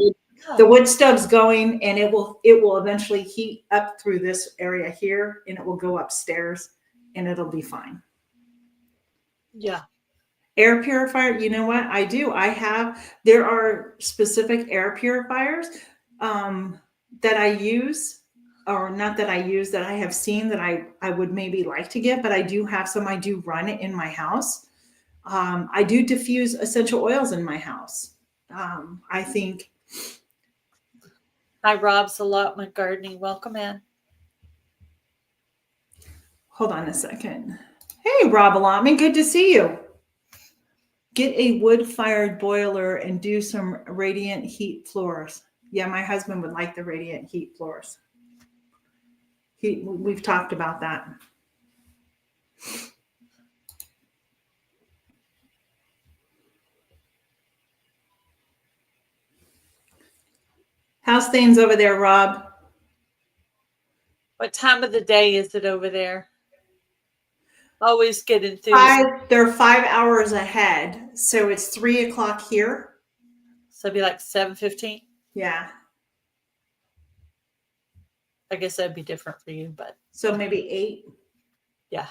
the wood stove's going and it will eventually heat up through this area here and it will go upstairs and it'll be fine. Yeah. Air purifier, you know what? I do. There are specific air purifiers that I use, or not that I use, that I have seen that I would maybe like to get, but I do have some. I do run it in my house. I do diffuse essential oils in my house. I think. Hi, Rob's Allotment Gardening. Welcome in. Hold on a second. Hey, Rob Allotment, good to see you. Get a wood-fired boiler and do some radiant heat floors. Yeah, my husband would like the radiant heat floors. We've talked about that. How's things over there, Rob? What time of the day is it over there? Always get enthused. They're 5 hours ahead, so it's 3 o'clock here. So it'd be like 7:15. Yeah, I guess that'd be different for you, but so maybe 8. yeah.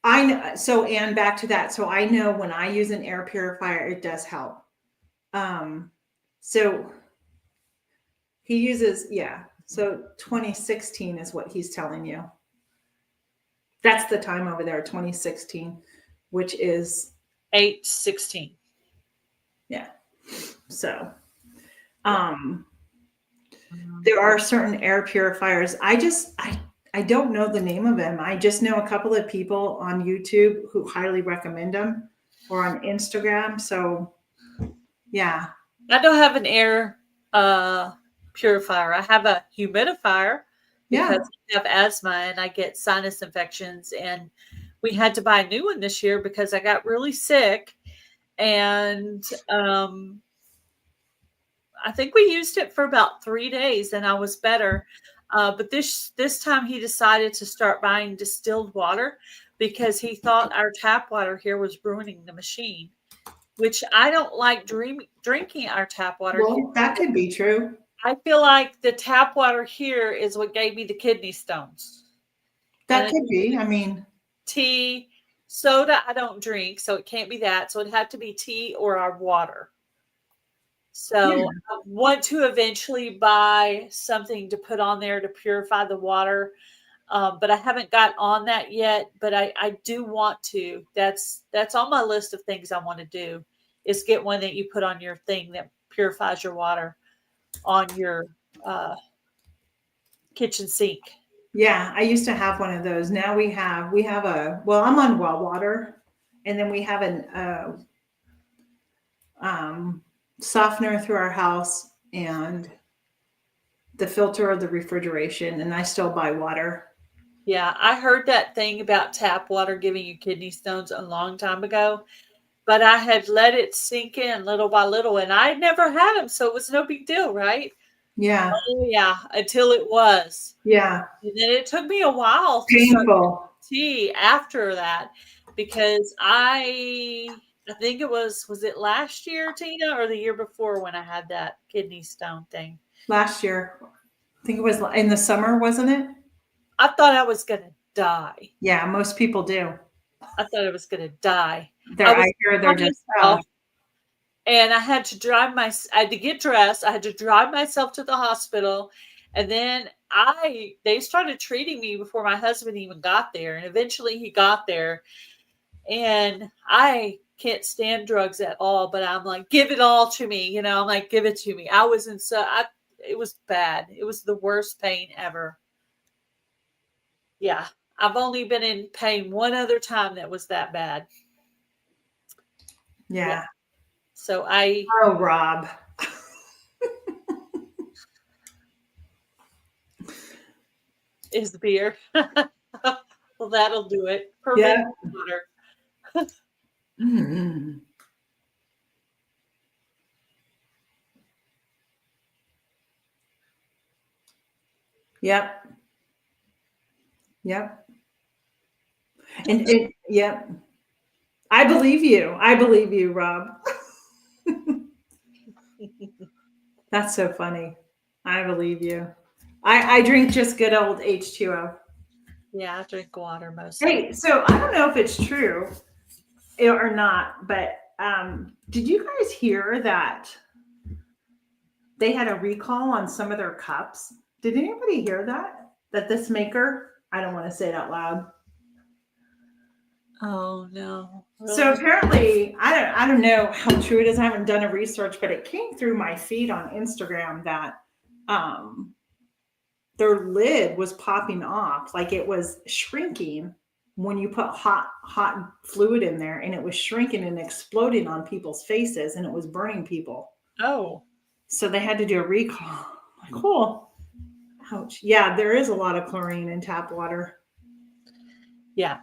I know. So, and back to that. So I know when I use an air purifier, it does help. So he uses, yeah. So 2016 is what he's telling you. That's the time over there, 2016, which is 8:16. Yeah. So, there are certain air purifiers. I don't know the name of them. I just know a couple of people on YouTube who highly recommend them, or on Instagram. So, yeah. I don't have an air purifier. I have a humidifier because I have asthma and I get sinus infections. And we had to buy a new one this year because I got really sick. And I think we used it for about 3 days and I was better. But this time he decided to start buying distilled water because he thought our tap water here was ruining the machine, which I don't like drinking our tap water. Well, that could be true. I feel like the tap water here is what gave me the kidney stones. That could be. I mean, tea, soda, I don't drink, so it can't be that. So it'd have to be tea or our water. So I want to eventually buy something to put on there to purify the water. But I haven't got on that yet, but I do want to. That's on my list of things I want to do, is get one that you put on your thing that purifies your water on your kitchen sink. Yeah, I used to have one of those. Now we have well, I'm on well water, and then we have an softener through our house and the filter of the refrigeration, and I still buy water. Yeah, I heard that thing about tap water giving you kidney stones a long time ago, but I had let it sink in little by little, and I never had them, so it was no big deal, right? Yeah. Oh, yeah, until it was. Yeah. And then it took me a while to Painful. start tea after that, because I think it was it last year, Tina, or the year before when I had that kidney stone thing? Last year. I think it was in the summer, wasn't it? I thought I was going to die. Yeah, most people do. I thought I was going to die. I hear they're just and I had to get dressed. I had to drive myself to the hospital. And then they started treating me before my husband even got there. And eventually he got there, and I can't stand drugs at all, but I'm like, give it all to me. I'm like, give it to me. It was bad. It was the worst pain ever. Yeah. I've only been in pain one other time that was that bad. Yeah. So Oh, Rob. Is beer. Well, that'll do it. Yeah. Water. Mm-hmm. Yep. Yep. And yep. I believe you. I believe you, Rob. That's so funny. I believe you. I drink just good old H2O. Yeah, I drink water mostly. Hey, so I don't know if it's true or not, but did you guys hear that they had a recall on some of their cups? Did anybody hear that? That this maker, I don't want to say it out loud. Oh no. Really? So apparently, I don't know how true it is. I haven't done a research, but it came through my feed on Instagram that their lid was popping off, like it was shrinking, when you put hot fluid in there, and it was shrinking and exploding on people's faces, and it was burning people. Oh. So they had to do a recall. Like, cool. Ouch. Yeah, there is a lot of chlorine in tap water. Yeah.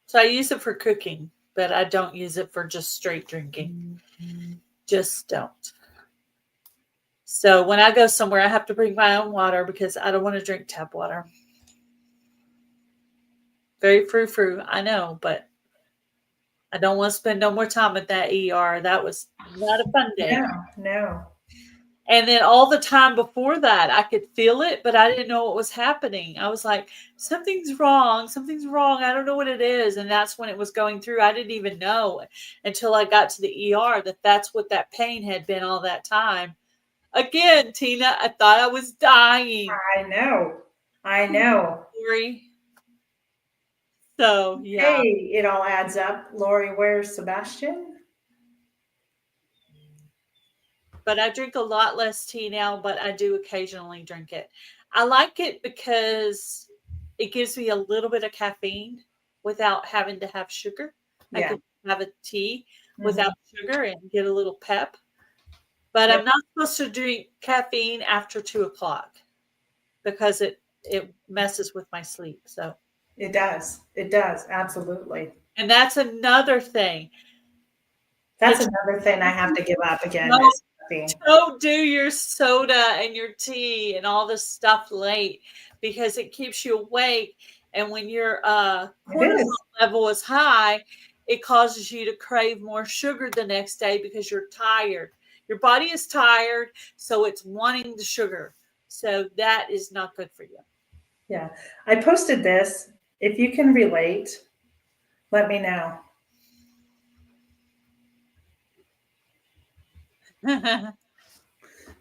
So I use it for cooking, but I don't use it for just straight drinking. Just don't. So when I go somewhere, I have to bring my own water because I don't want to drink tap water. Very frou-frou, I know, but I don't want to spend no more time at that ER. That was not a fun day. No. And then all the time before that, I could feel it, but I didn't know what was happening. I was like, something's wrong. Something's wrong. I don't know what it is. And that's when it was going through. I didn't even know until I got to the ER that that's what that pain had been all that time. Again, Tina, I thought I was dying. I know. Lori. So, yeah. Hey, it all adds up. Lori, where's Sebastian? But I drink a lot less tea now, but I do occasionally drink it. I like it because it gives me a little bit of caffeine without having to have sugar. I Yeah. can have a tea without sugar and get a little pep. But I'm not supposed to drink caffeine after 2:00 because it messes with my sleep. So It does. It does. Absolutely. and that's another thing. That's another thing I have to give up again. Don't do your soda and your tea and all this stuff late because it keeps you awake. And when your cortisol level is high, it causes you to crave more sugar the next day because you're tired. Your body is tired, so it's wanting the sugar. So that is not good for you. Yeah. I posted this. If you can relate, let me know.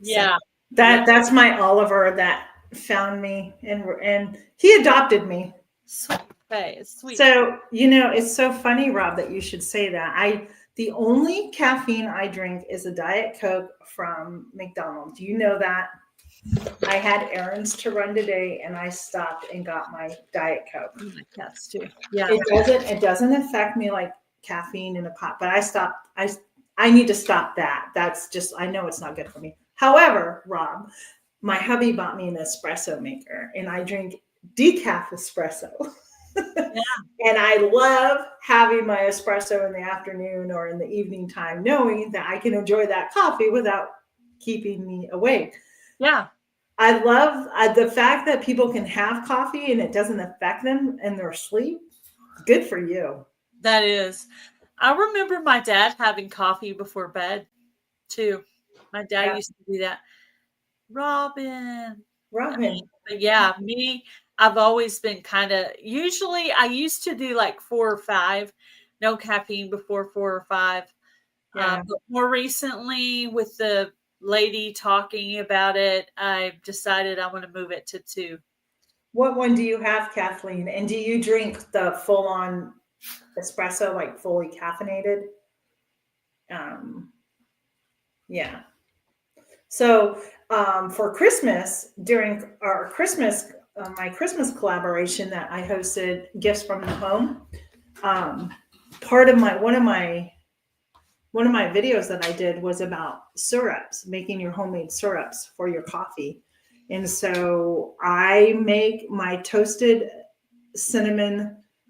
Yeah. So that's my Oliver that found me and he adopted me. Sweet. So, it's so funny, Rob, that you should say that. The only caffeine I drink is a Diet Coke from McDonald's. You know that. I had errands to run today and I stopped and got my Diet Coke. My cats too. Yeah. It doesn't affect me like caffeine in a pot, but I need to stop that. That's just, I know it's not good for me. However, Rob, my hubby bought me an espresso maker and I drink decaf espresso. Yeah. And I love having my espresso in the afternoon or in the evening time, knowing that I can enjoy that coffee without keeping me awake. Yeah. I love the fact that people can have coffee and it doesn't affect them in their sleep. Good for you. That is. I remember my dad having coffee before bed too. My dad used to do that. Robin. But yeah, me, I've always been usually I used to do like 4 or 5, no caffeine before 4 or 5. But more recently with the lady talking about it, I decided I want to move it to 2. What one do you have, Kathleen? And do you drink the full-on espresso, like fully caffeinated? Yeah. So for Christmas, during our Christmas, my Christmas collaboration that I hosted, Gifts from the Home, part of one of my videos that I did was about syrups, making your homemade syrups for your coffee. And so I make my toasted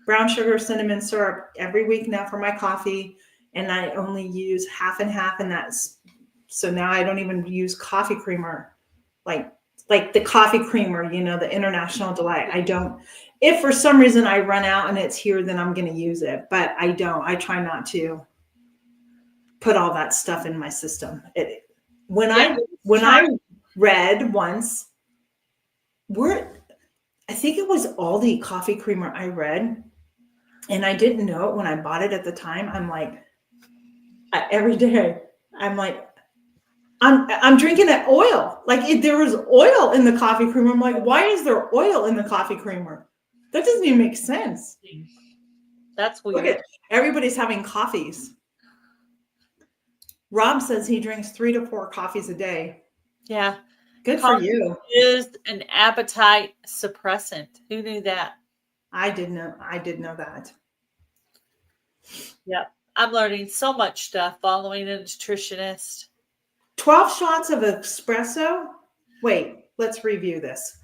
brown sugar cinnamon syrup every week now for my coffee. And I only use half and half. And so now I don't even use coffee creamer, like the coffee creamer, the International Delight. I don't. If for some reason I run out and it's here, then I'm going to use it. But I don't. I try not to put all that stuff in my system. When I read once, I think it was Aldi coffee creamer I read, and I didn't know it when I bought it at the time. I'm like, every day, I'm like, I'm drinking that oil. Like there was oil in the coffee creamer. I'm like, why is there oil in the coffee creamer? That doesn't even make sense. That's weird. Look at everybody's having coffees. Rob says he drinks 3 to 4 coffees a day. Yeah. Good for Coffee you. is an appetite suppressant. Who knew that? I did know that. Yep. I'm learning so much stuff following a nutritionist. 12 shots of espresso. Wait, let's review this.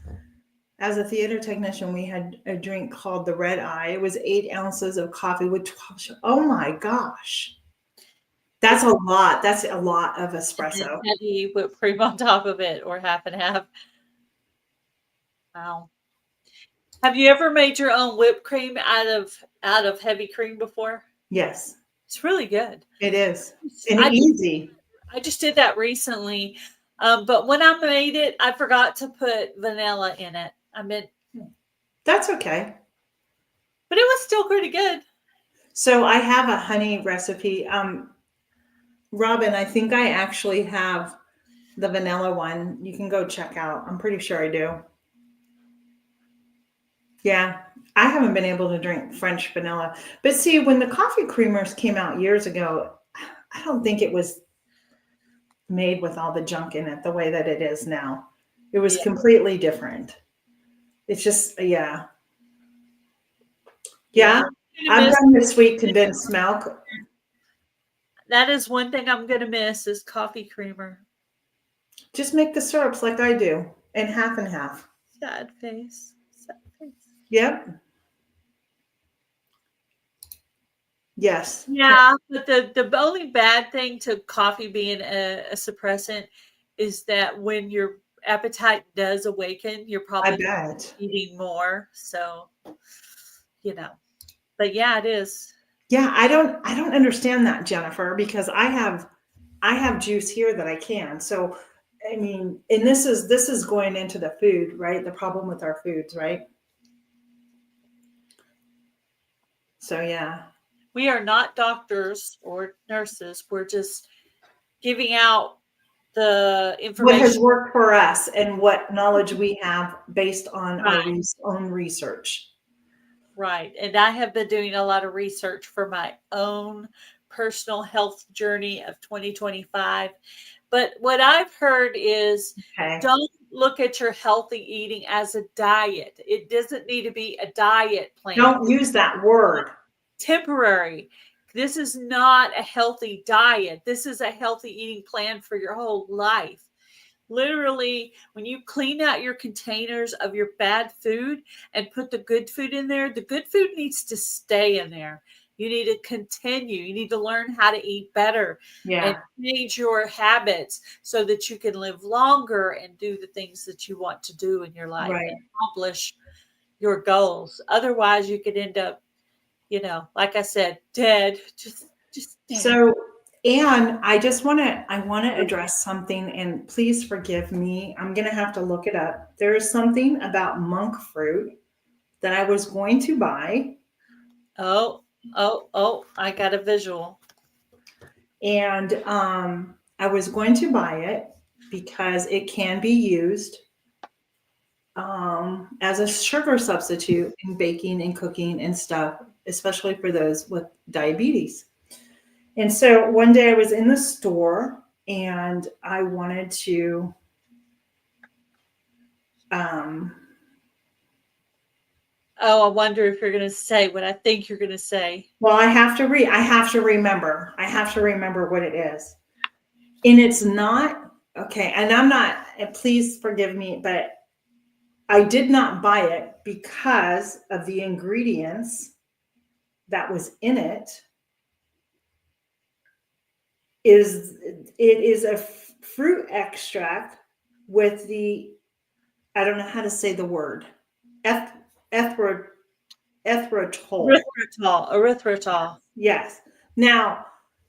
As a theater technician, we had a drink called the Red Eye. It was 8 ounces of coffee with 12 shots. Oh my gosh. That's a lot. That's a lot of espresso. Heavy whipped cream on top of it, or half and half. Wow. Have you ever made your own whipped cream out of heavy cream before? Yes, It's really good. it is. And I easy. I just did that recently, but when I made it, I forgot to put vanilla in it. I meant, That's okay. but it was still pretty good. So I have a honey recipe. Robin, I think I actually have the vanilla one. You can go check out. I'm pretty sure I do. Yeah, I haven't been able to drink French vanilla. But see, when the coffee creamers came out years ago, I don't think it was made with all the junk in it the way that it is now. It was Yeah. completely different. It's just, yeah. Yeah, I'm done with sweet condensed milk. That is one thing I'm gonna miss is coffee creamer. Just make the syrups like I do, and half and half. Sad face. Sad face. Yep. Yes. Yeah, but the only bad thing to coffee being a suppressant is that when your appetite does awaken, you're I probably bet. eating more. So, you know, but yeah, it is. Yeah, I don't understand that, Jennifer, because I have juice here that I can. So I mean, and this is going into the food, right? The problem with our foods, right? So yeah. We are not doctors or nurses. We're just giving out the What has information. worked for us and what knowledge we have based on our Right, own research. right. And I have been doing a lot of research for my own personal health journey of 2025. But what I've heard is Okay. don't look at your healthy eating as a diet. It doesn't need to be a diet plan. Don't use that word. Temporary. This is not a healthy diet. This is a healthy eating plan for your whole life. Literally, when you clean out your containers of your bad food and put the good food in there, the good food needs to stay in there. You need to continue. You need to learn how to eat better and Yeah. change your habits so that you can live longer and do the things that you want to do in your life and Right. accomplish your goals. Otherwise, you could end up, like I said, dead, just dead. So, and I want to address something, and please forgive me. I'm going to have to look it up. There is something about monk fruit that I was going to buy, Oh, oh, I got a visual. and I was going to buy it because it can be used as a sugar substitute in baking and cooking and stuff, especially for those with diabetes. And so one day I was in the store and I wanted to um, Oh, I wonder if you're going to say what I think you're going to say. well, I have to remember what it is. And it's not okay, and I'm not, and please forgive me, but I did not buy it because of the ingredients that was in it. It is a fruit extract with the, I don't know how to say the word, eth- ethro- erythritol. Erythritol. Yes. Now,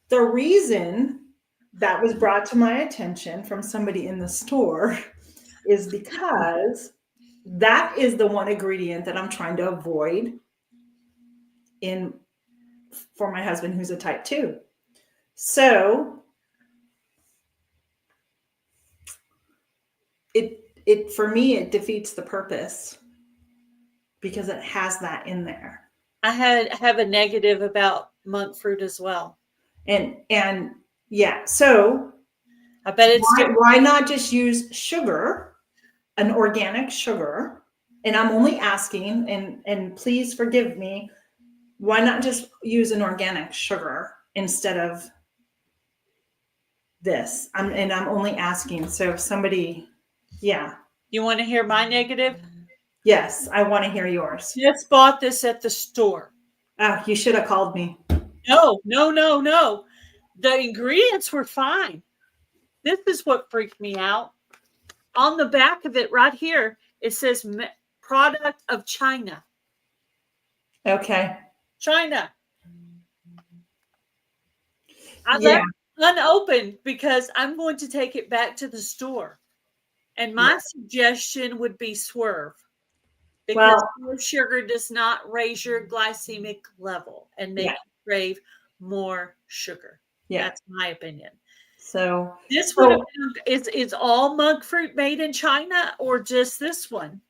the reason that was brought to my attention from somebody in the store is because that is the one ingredient that I'm trying to avoid in for my husband who's a type 2. So, it for me it defeats the purpose because it has that in there. I have a negative about monk fruit as well. And yeah, so I bet it's Why not just use sugar, an organic sugar? And I'm only asking, and please forgive me. Why not just use an organic sugar instead of this? I'm only asking. So if somebody, yeah, You want to hear my negative? yes, I want to hear yours. Just bought this at the store. You should have called me. No, no, no, no. The ingredients were fine. This is what freaked me out. On the back of it, right here, it says product of China. Okay. China. I Yeah. left it unopened because I'm going to take it back to the store. And my suggestion would be swerve, because more sugar does not raise your glycemic level and make you crave more sugar. Yeah. That's my opinion. So this would have been, is all monk fruit made in China or just this one?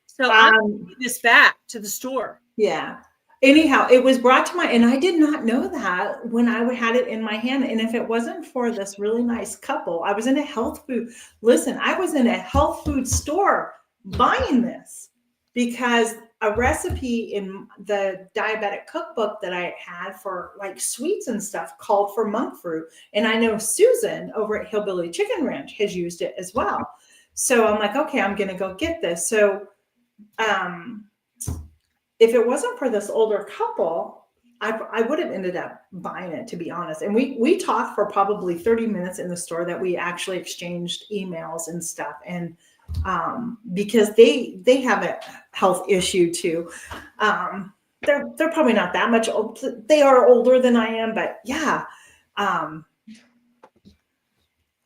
So I'm taking this back to the store. Yeah. Anyhow, it was brought to my, and I did not know that when I had it in my hand. And if it wasn't for this really nice couple, I was in a health food. Listen, I was in a health food store buying this because a recipe in the diabetic cookbook that I had for like sweets and stuff called for monk fruit. And I know Susan over at Hillbilly Chicken Ranch has used it as well. So I'm like, okay, I'm going to go get this. So, if it wasn't for this older couple, I would have ended up buying it, to be honest. And we talked for probably 30 minutes in the store that we actually exchanged emails and stuff. And because they have a health issue too. They're probably not that much old. They are older than I am, but yeah.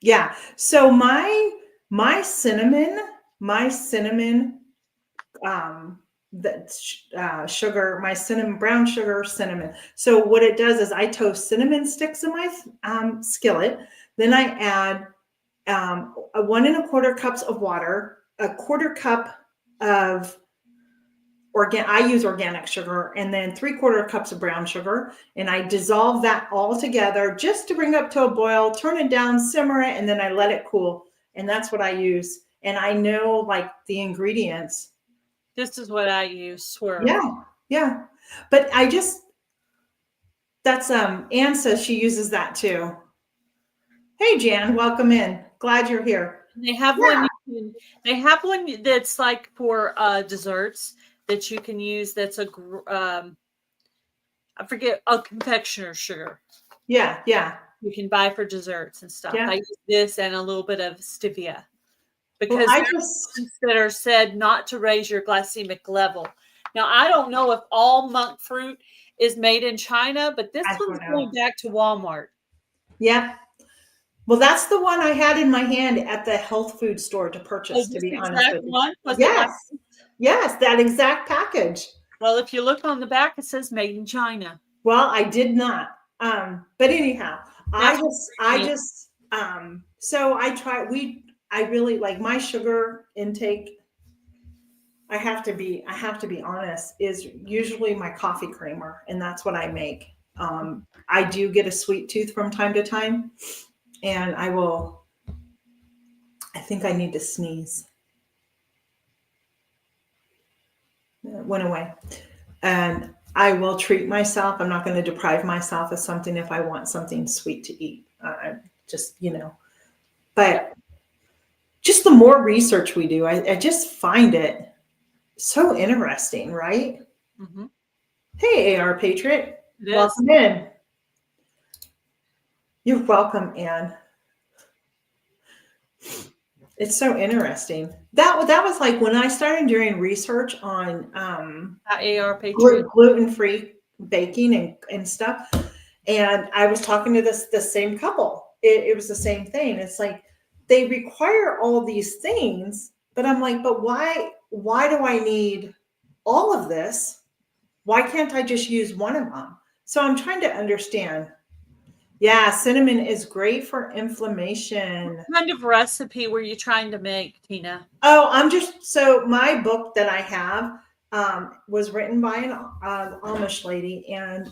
Yeah. So my cinnamon, sugar, my brown sugar cinnamon. So what it does is I toast cinnamon sticks in my skillet. Then I add 1 1/4 cups of water, a 1/4 cup of I use organic sugar, and then 3/4 cups of brown sugar. And I dissolve that all together just to bring up to a boil, turn it down, simmer it, and then I let it cool. And that's what I use. And I know like the ingredients. This is what I use, swerve. Yeah. But that's Anne says she uses that too. Hey Jan, welcome in. Glad you're here. They have one. They have one that's like for desserts that you can use. That's I forget, a confectioner sugar. Yeah. You can buy for desserts and stuff. Yeah. I use this and a little bit of stevia because that are said not to raise your glycemic level. Now I don't know if all monk fruit is made in China, but this one's going back to Walmart. Yeah. Well, that's the one I had in my hand at the health food store to purchase, to be honest with you. Yes, that exact package. Well, if you look on the back, it says made in China. Well, I did not. But anyhow, so I really like my sugar intake. I have to be honest, is usually my coffee creamer, and that's what I make. I do get a sweet tooth from time to time, and I think I need to sneeze. It went away. And I will treat myself. I'm not going to deprive myself of something if I want something sweet to eat. But just the more research we do, I just find it so interesting, right? Mm-hmm. Hey, AR Patriot. Welcome in. You're welcome, Anne. It's so interesting. That was like when I started doing research on gluten-free baking and stuff. And I was talking to the same couple. It was the same thing. It's like they require all these things, but I'm like, but why do I need all of this? Why can't I just use one of them? So I'm trying to understand. Yeah, cinnamon is great for inflammation. What kind of recipe were you trying to make, Tina? Oh, so my book that I have was written by an Amish lady, and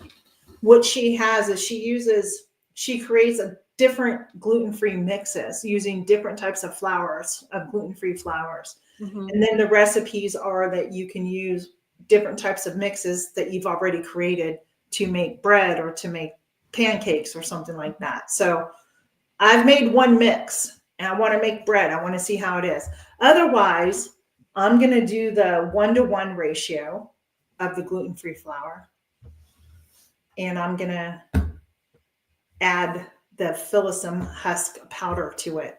what she has is she uses she creates a different gluten-free mixes using different types of flours, of gluten-free flours. Mhm. And then the recipes are that you can use different types of mixes that you've already created to make bread or to make pancakes or something like that. So I've made one mix and I want to make bread. I want to see how it is. Otherwise, I'm going to do the 1-to-1 ratio of the gluten-free flour. And I'm going to add the Phyllisum husk powder to it.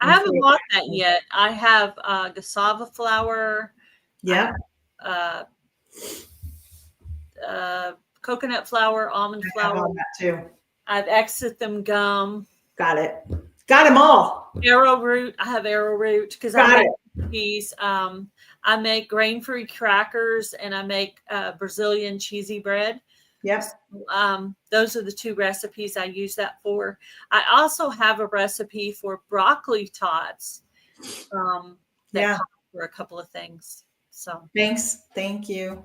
I haven't bought that yet. I have cassava flour. Yeah. Coconut flour, almond I have flour. all that too. I've them gum. Got it. Got them all. Arrowroot. I have arrowroot because I make these. I make grain-free crackers and I make Brazilian cheesy bread. Yes. Those are the two recipes I use that for. I also have a recipe for broccoli tots. That for a couple of things. So thanks. Thank you.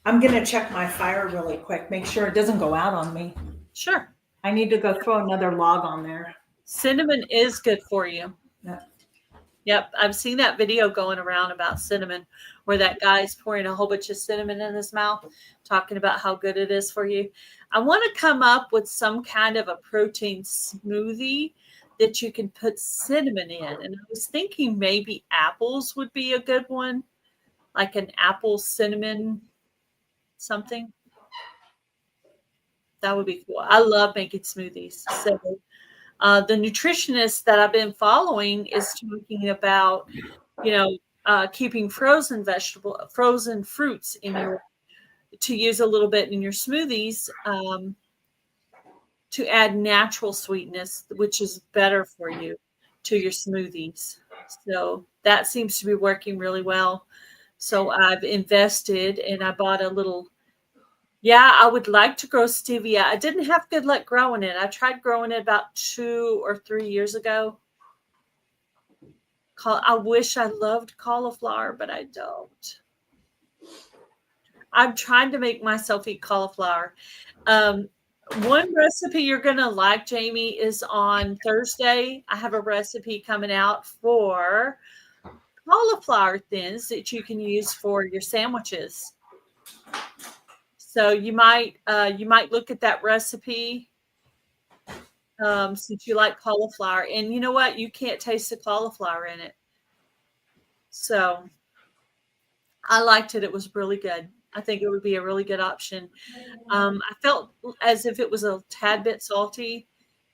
I'm going to check my fire really quick. Make sure it doesn't go out on me. Sure. I need to go throw another log on there. Cinnamon is good for you. Yeah. Yep. I've seen that video going around about cinnamon where that guy's pouring a whole bunch of cinnamon in his mouth, talking about how good it is for you. I want to come up with some kind of a protein smoothie that you can put cinnamon in. And I was thinking maybe apples would be a good one, like an apple cinnamon something. That would be cool. I love making smoothies. So the nutritionist that I've been following is talking about, keeping frozen fruits to use a little bit in your smoothies to add natural sweetness, which is better for you to your smoothies. So that seems to be working really well. So I've invested and I bought a little. Yeah, I would like to grow stevia. I didn't have good luck growing it. I tried growing it about 2 or 3 years ago. I wish I loved cauliflower, but I don't. I'm trying to make myself eat cauliflower. One recipe you're going to like, Jamie, is on Thursday. I have a recipe coming out for cauliflower thins that you can use for your sandwiches. So you might look at that recipe since you like cauliflower. And you know what? You can't taste the cauliflower in it. So I liked it. It was really good. I think it would be a really good option. I felt as if it was a tad bit salty.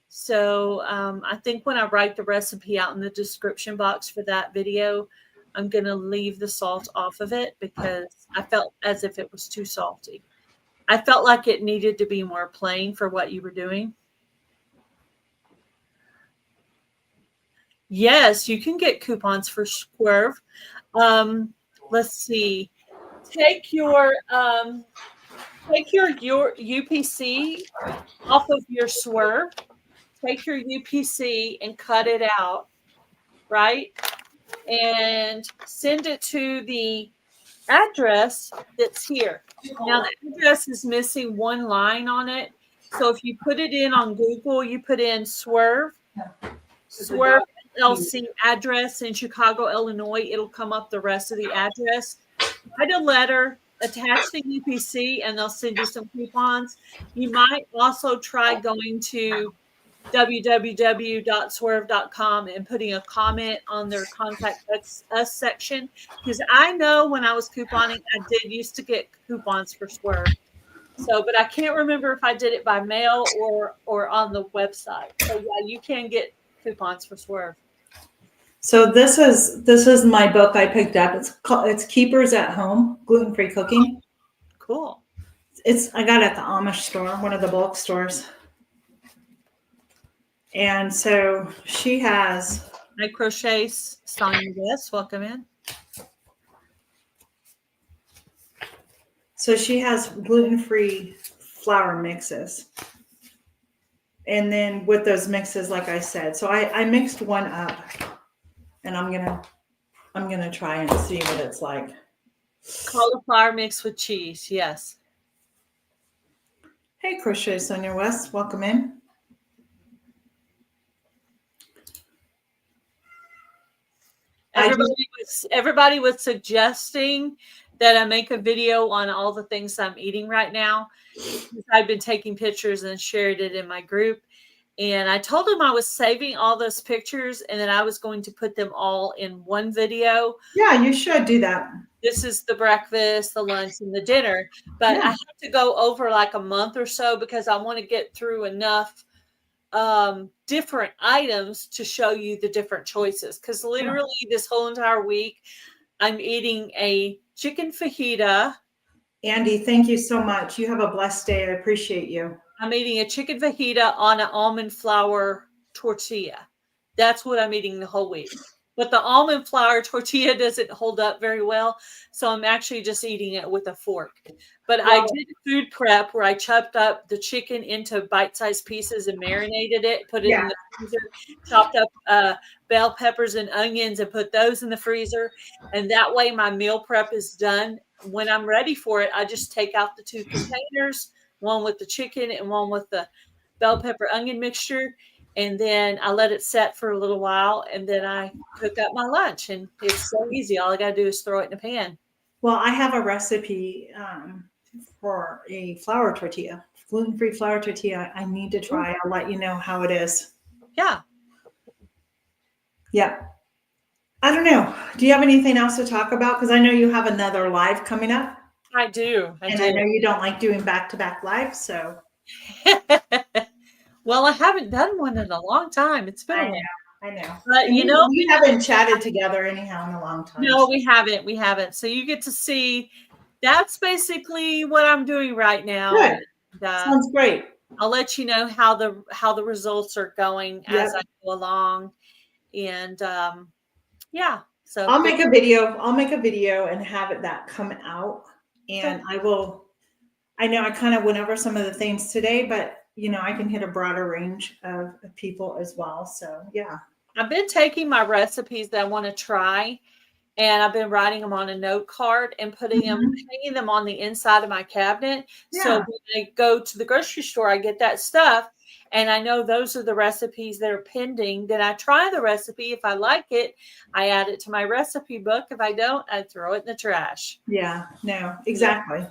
So I think when I write the recipe out in the description box for that video, I'm going to leave the salt off of it because I felt as if it was too salty. I felt like it needed to be more plain for what you were doing. Yes, you can get coupons for Swerve. Let's see. Take your UPC off of your Swerve. Take your UPC and cut it out, right? And send it to the address that's here. Now the address is missing one line on it. So if you put it in on Google, you put in Swerve LC address in Chicago, Illinois, it'll come up the rest of the address. Write a letter, attach the UPC, and they'll send you some coupons. You might also try going to www.swerve.com and putting a comment on their contact us section, because I know when I was couponing, I did used to get coupons for Swerve. So, but I can't remember if I did it by mail or on the website. So yeah, you can get coupons for Swerve. So this is my book I picked up. It's Keepers at Home, Gluten-Free Cooking. Cool. I got it at the Amish store, one of the bulk stores. And so she has. Hi, Crochet Sonia West. Welcome in. So she has gluten-free flour mixes. And then with those mixes, like I said, so I mixed one up. And I'm gonna try and see what it's like. Cauliflower mixed with cheese, yes. Hey, Crochet Sonia West, welcome in. Everybody was suggesting that I make a video on all the things I'm eating right now. I've been taking pictures and shared it in my group. And I told them I was saving all those pictures and then I was going to put them all in one video. Yeah, you should do that. This is the breakfast, the lunch, and the dinner. But I have to go over like a month or so because I want to get through enough different items to show you the different choices. Because literally this whole entire week, I'm eating a chicken fajita. Andy, thank you so much. You have a blessed day. I appreciate you. I'm eating a chicken fajita on an almond flour tortilla. That's what I'm eating the whole week. But the almond flour tortilla doesn't hold up very well. So I'm actually just eating it with a fork. But I did food prep where I chopped up the chicken into bite-sized pieces and marinated it, put it in the freezer, chopped up bell peppers and onions and put those in the freezer. And that way my meal prep is done. When I'm ready for it, I just take out the 2 containers, one with the chicken and one with the bell pepper onion mixture. And then I let it set for a little while and then I cook up my lunch and it's so easy. All I got to do is throw it in a pan. Well, I have a recipe for a flour tortilla, gluten-free flour tortilla. I need to try. I'll let you know how it is. Yeah. Yeah. I don't know. Do you have anything else to talk about? Because I know you have another live coming up. I do. I know you don't like doing back-to-back lives, so. Well, I haven't done one in a long time. It's been a while. I know. But we haven't chatted together anyhow in a long time. No, we haven't. We haven't. So you get to see. That's basically what I'm doing right now. Good. Sounds great. I'll let you know how the results are going as I go along, and yeah. So I'll make a video. I'll make a video and have that come out, and I will. I know I kind of went over some of the things today, but I can hit a broader range of people as well. So yeah. I've been taking my recipes that I want to try and I've been writing them on a note card and hanging them on the inside of my cabinet. Yeah. So when I go to the grocery store, I get that stuff and I know those are the recipes that are pending. Then I try the recipe. If I like it, I add it to my recipe book. If I don't, I throw it in the trash. Yeah, no, exactly. Yeah.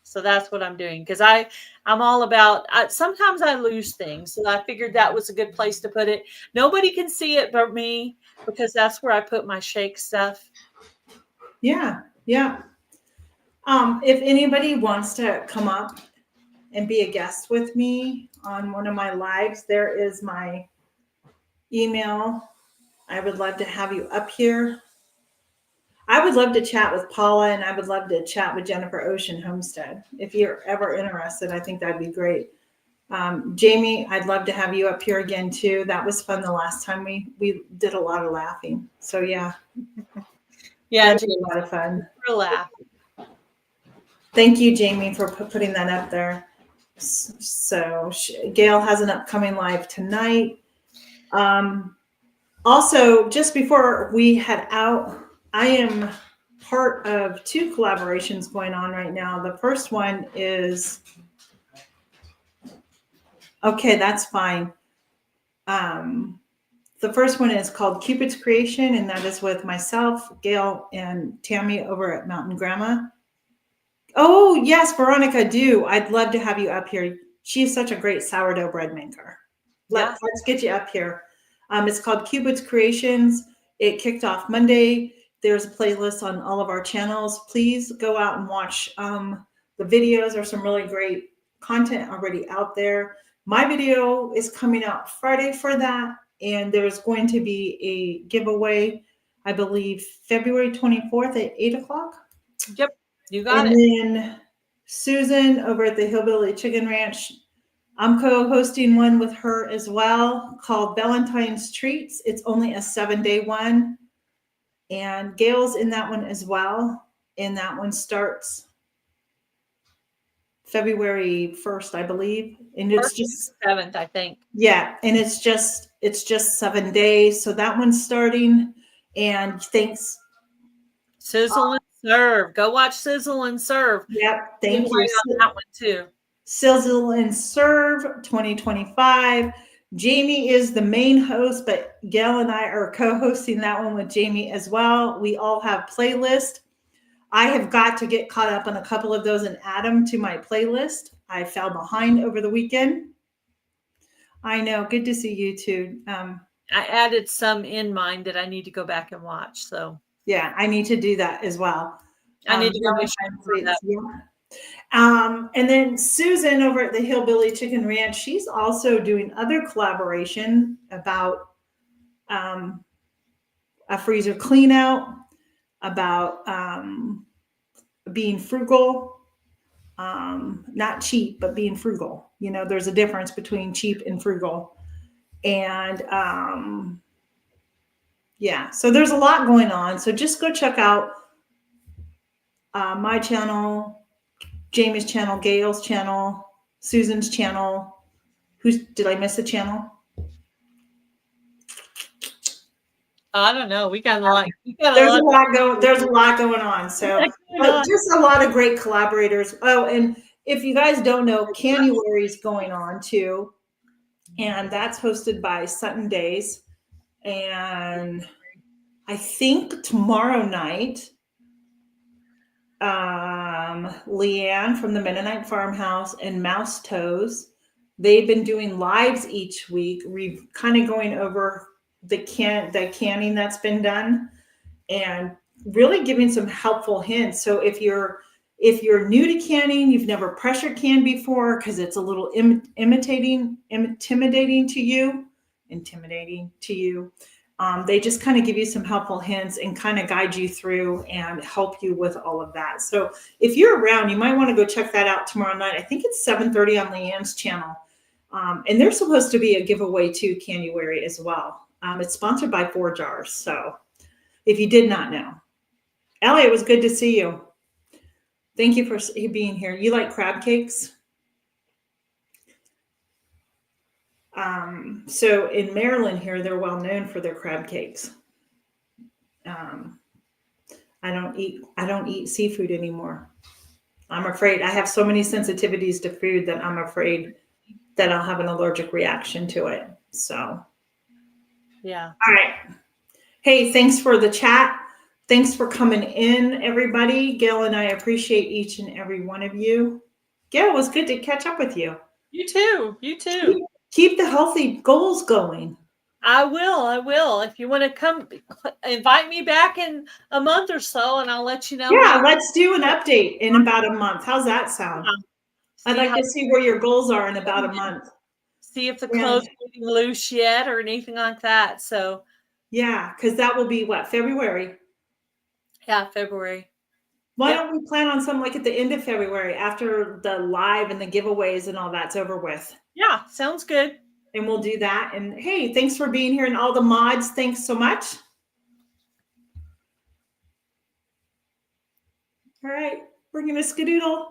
So that's what I'm doing because I'm all about, sometimes I lose things. So I figured that was a good place to put it. Nobody can see it but me because that's where I put my shake stuff. Yeah. Yeah. If anybody wants to come up and be a guest with me on one of my lives, there is my email. I would love to have you up here. I would love to chat with Paula and I would love to chat with Jennifer Ocean Homestead. If you're ever interested, I think that'd be great. Jamie, I'd love to have you up here again too. That was fun the last time we did a lot of laughing. So yeah. Yeah, a lot of fun. Real laugh. Thank you, Jamie, for putting that up there. So Gail has an upcoming live tonight. Also, just before we head out, I am part of 2 collaborations going on right now. The first one is, okay, that's fine. The first one is called Cupid's Creation, and that is with myself, Gail, and Tammy over at Mountain Grandma. Oh, yes, Veronica, do. I'd love to have you up here. She is such a great sourdough bread maker. Let's get you up here. It's called Cupid's Creations. It kicked off Monday. There's a playlist on all of our channels. Please go out and watch the videos. There's some really great content already out there. My video is coming out Friday for that. And there's going to be a giveaway, I believe, February 24th at 8 o'clock. Yep, you got it. And then Susan over at the Hillbilly Chicken Ranch, I'm co-hosting one with her as well called Valentine's Treats. It's only a 7-day one. And Gail's in that one as well. And that one starts February 1st, I believe. And it's just 7th, I think. Yeah. And it's just 7 days. So that one's starting. And thanks. Sizzle and Serve. Go watch Sizzle and Serve. Yep. Thank you. On that one too. Sizzle and Serve 2025. Jamie is the main host, but Gail and I are co-hosting that one with Jamie as well. We all have playlists. I have got to get caught up on a couple of those and add them to my playlist. I fell behind over the weekend. I know. Good to see you too. I added some in mine that I need to go back and watch. So yeah, I need to do that as well. I need to go make sure. Yeah. And then Susan over at the Hillbilly Chicken Ranch, she's also doing other collaboration about a freezer clean out, about being frugal, not cheap, but being frugal. You know, there's a difference between cheap and frugal. And yeah, so there's a lot going on. So just go check out my channel, Jamie's channel, Gail's channel, Susan's channel. Did I miss a channel? I don't know. We got a lot. There's a lot going on. So just a lot of great collaborators. Oh, and if you guys don't know, Canuary is going on too. And that's hosted by Sutton Days. And I think tomorrow night, Leanne from the Mennonite Farmhouse and Mouse Toes, they've been doing lives each week, kind of going over the canning that's been done and really giving some helpful hints. So if you're new to canning, you've never pressure canned before because it's a little intimidating to you, they just kind of give you some helpful hints and kind of guide you through and help you with all of that. So if you're around, you might want to go check that out tomorrow night. I think it's 7:30 on Leanne's channel. And there's supposed to be a giveaway to Canuary as well. It's sponsored by 4 Jars. So if you did not know. Ellie, it was good to see you. Thank you for being here. You like crab cakes? So in Maryland here, they're well known for their crab cakes. I don't eat seafood anymore. I'm afraid I have so many sensitivities to food that I'm afraid that I'll have an allergic reaction to it. So, yeah. All right. Hey, thanks for the chat. Thanks for coming in, everybody. Gail and I appreciate each and every one of you. Gail, it was good to catch up with you. You too. You too. Keep the healthy goals going. I will. If you want to come, invite me back in a month or so, and I'll let you know. Yeah, let's do an update in about a month. How's that sound? I'd like to see where your goals are in about a month. See if the clothes are getting loose yet or anything like that. So, yeah, because that will be what, February? Yeah, February. Why don't we plan on something like at the end of February after the live and the giveaways and all that's over with? Yeah, sounds good. And we'll do that. And hey, thanks for being here and all the mods. Thanks so much. All right, we're going to skedoodle.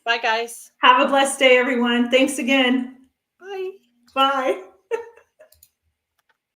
Bye, guys. Have a blessed day, everyone. Thanks again. Bye. Bye.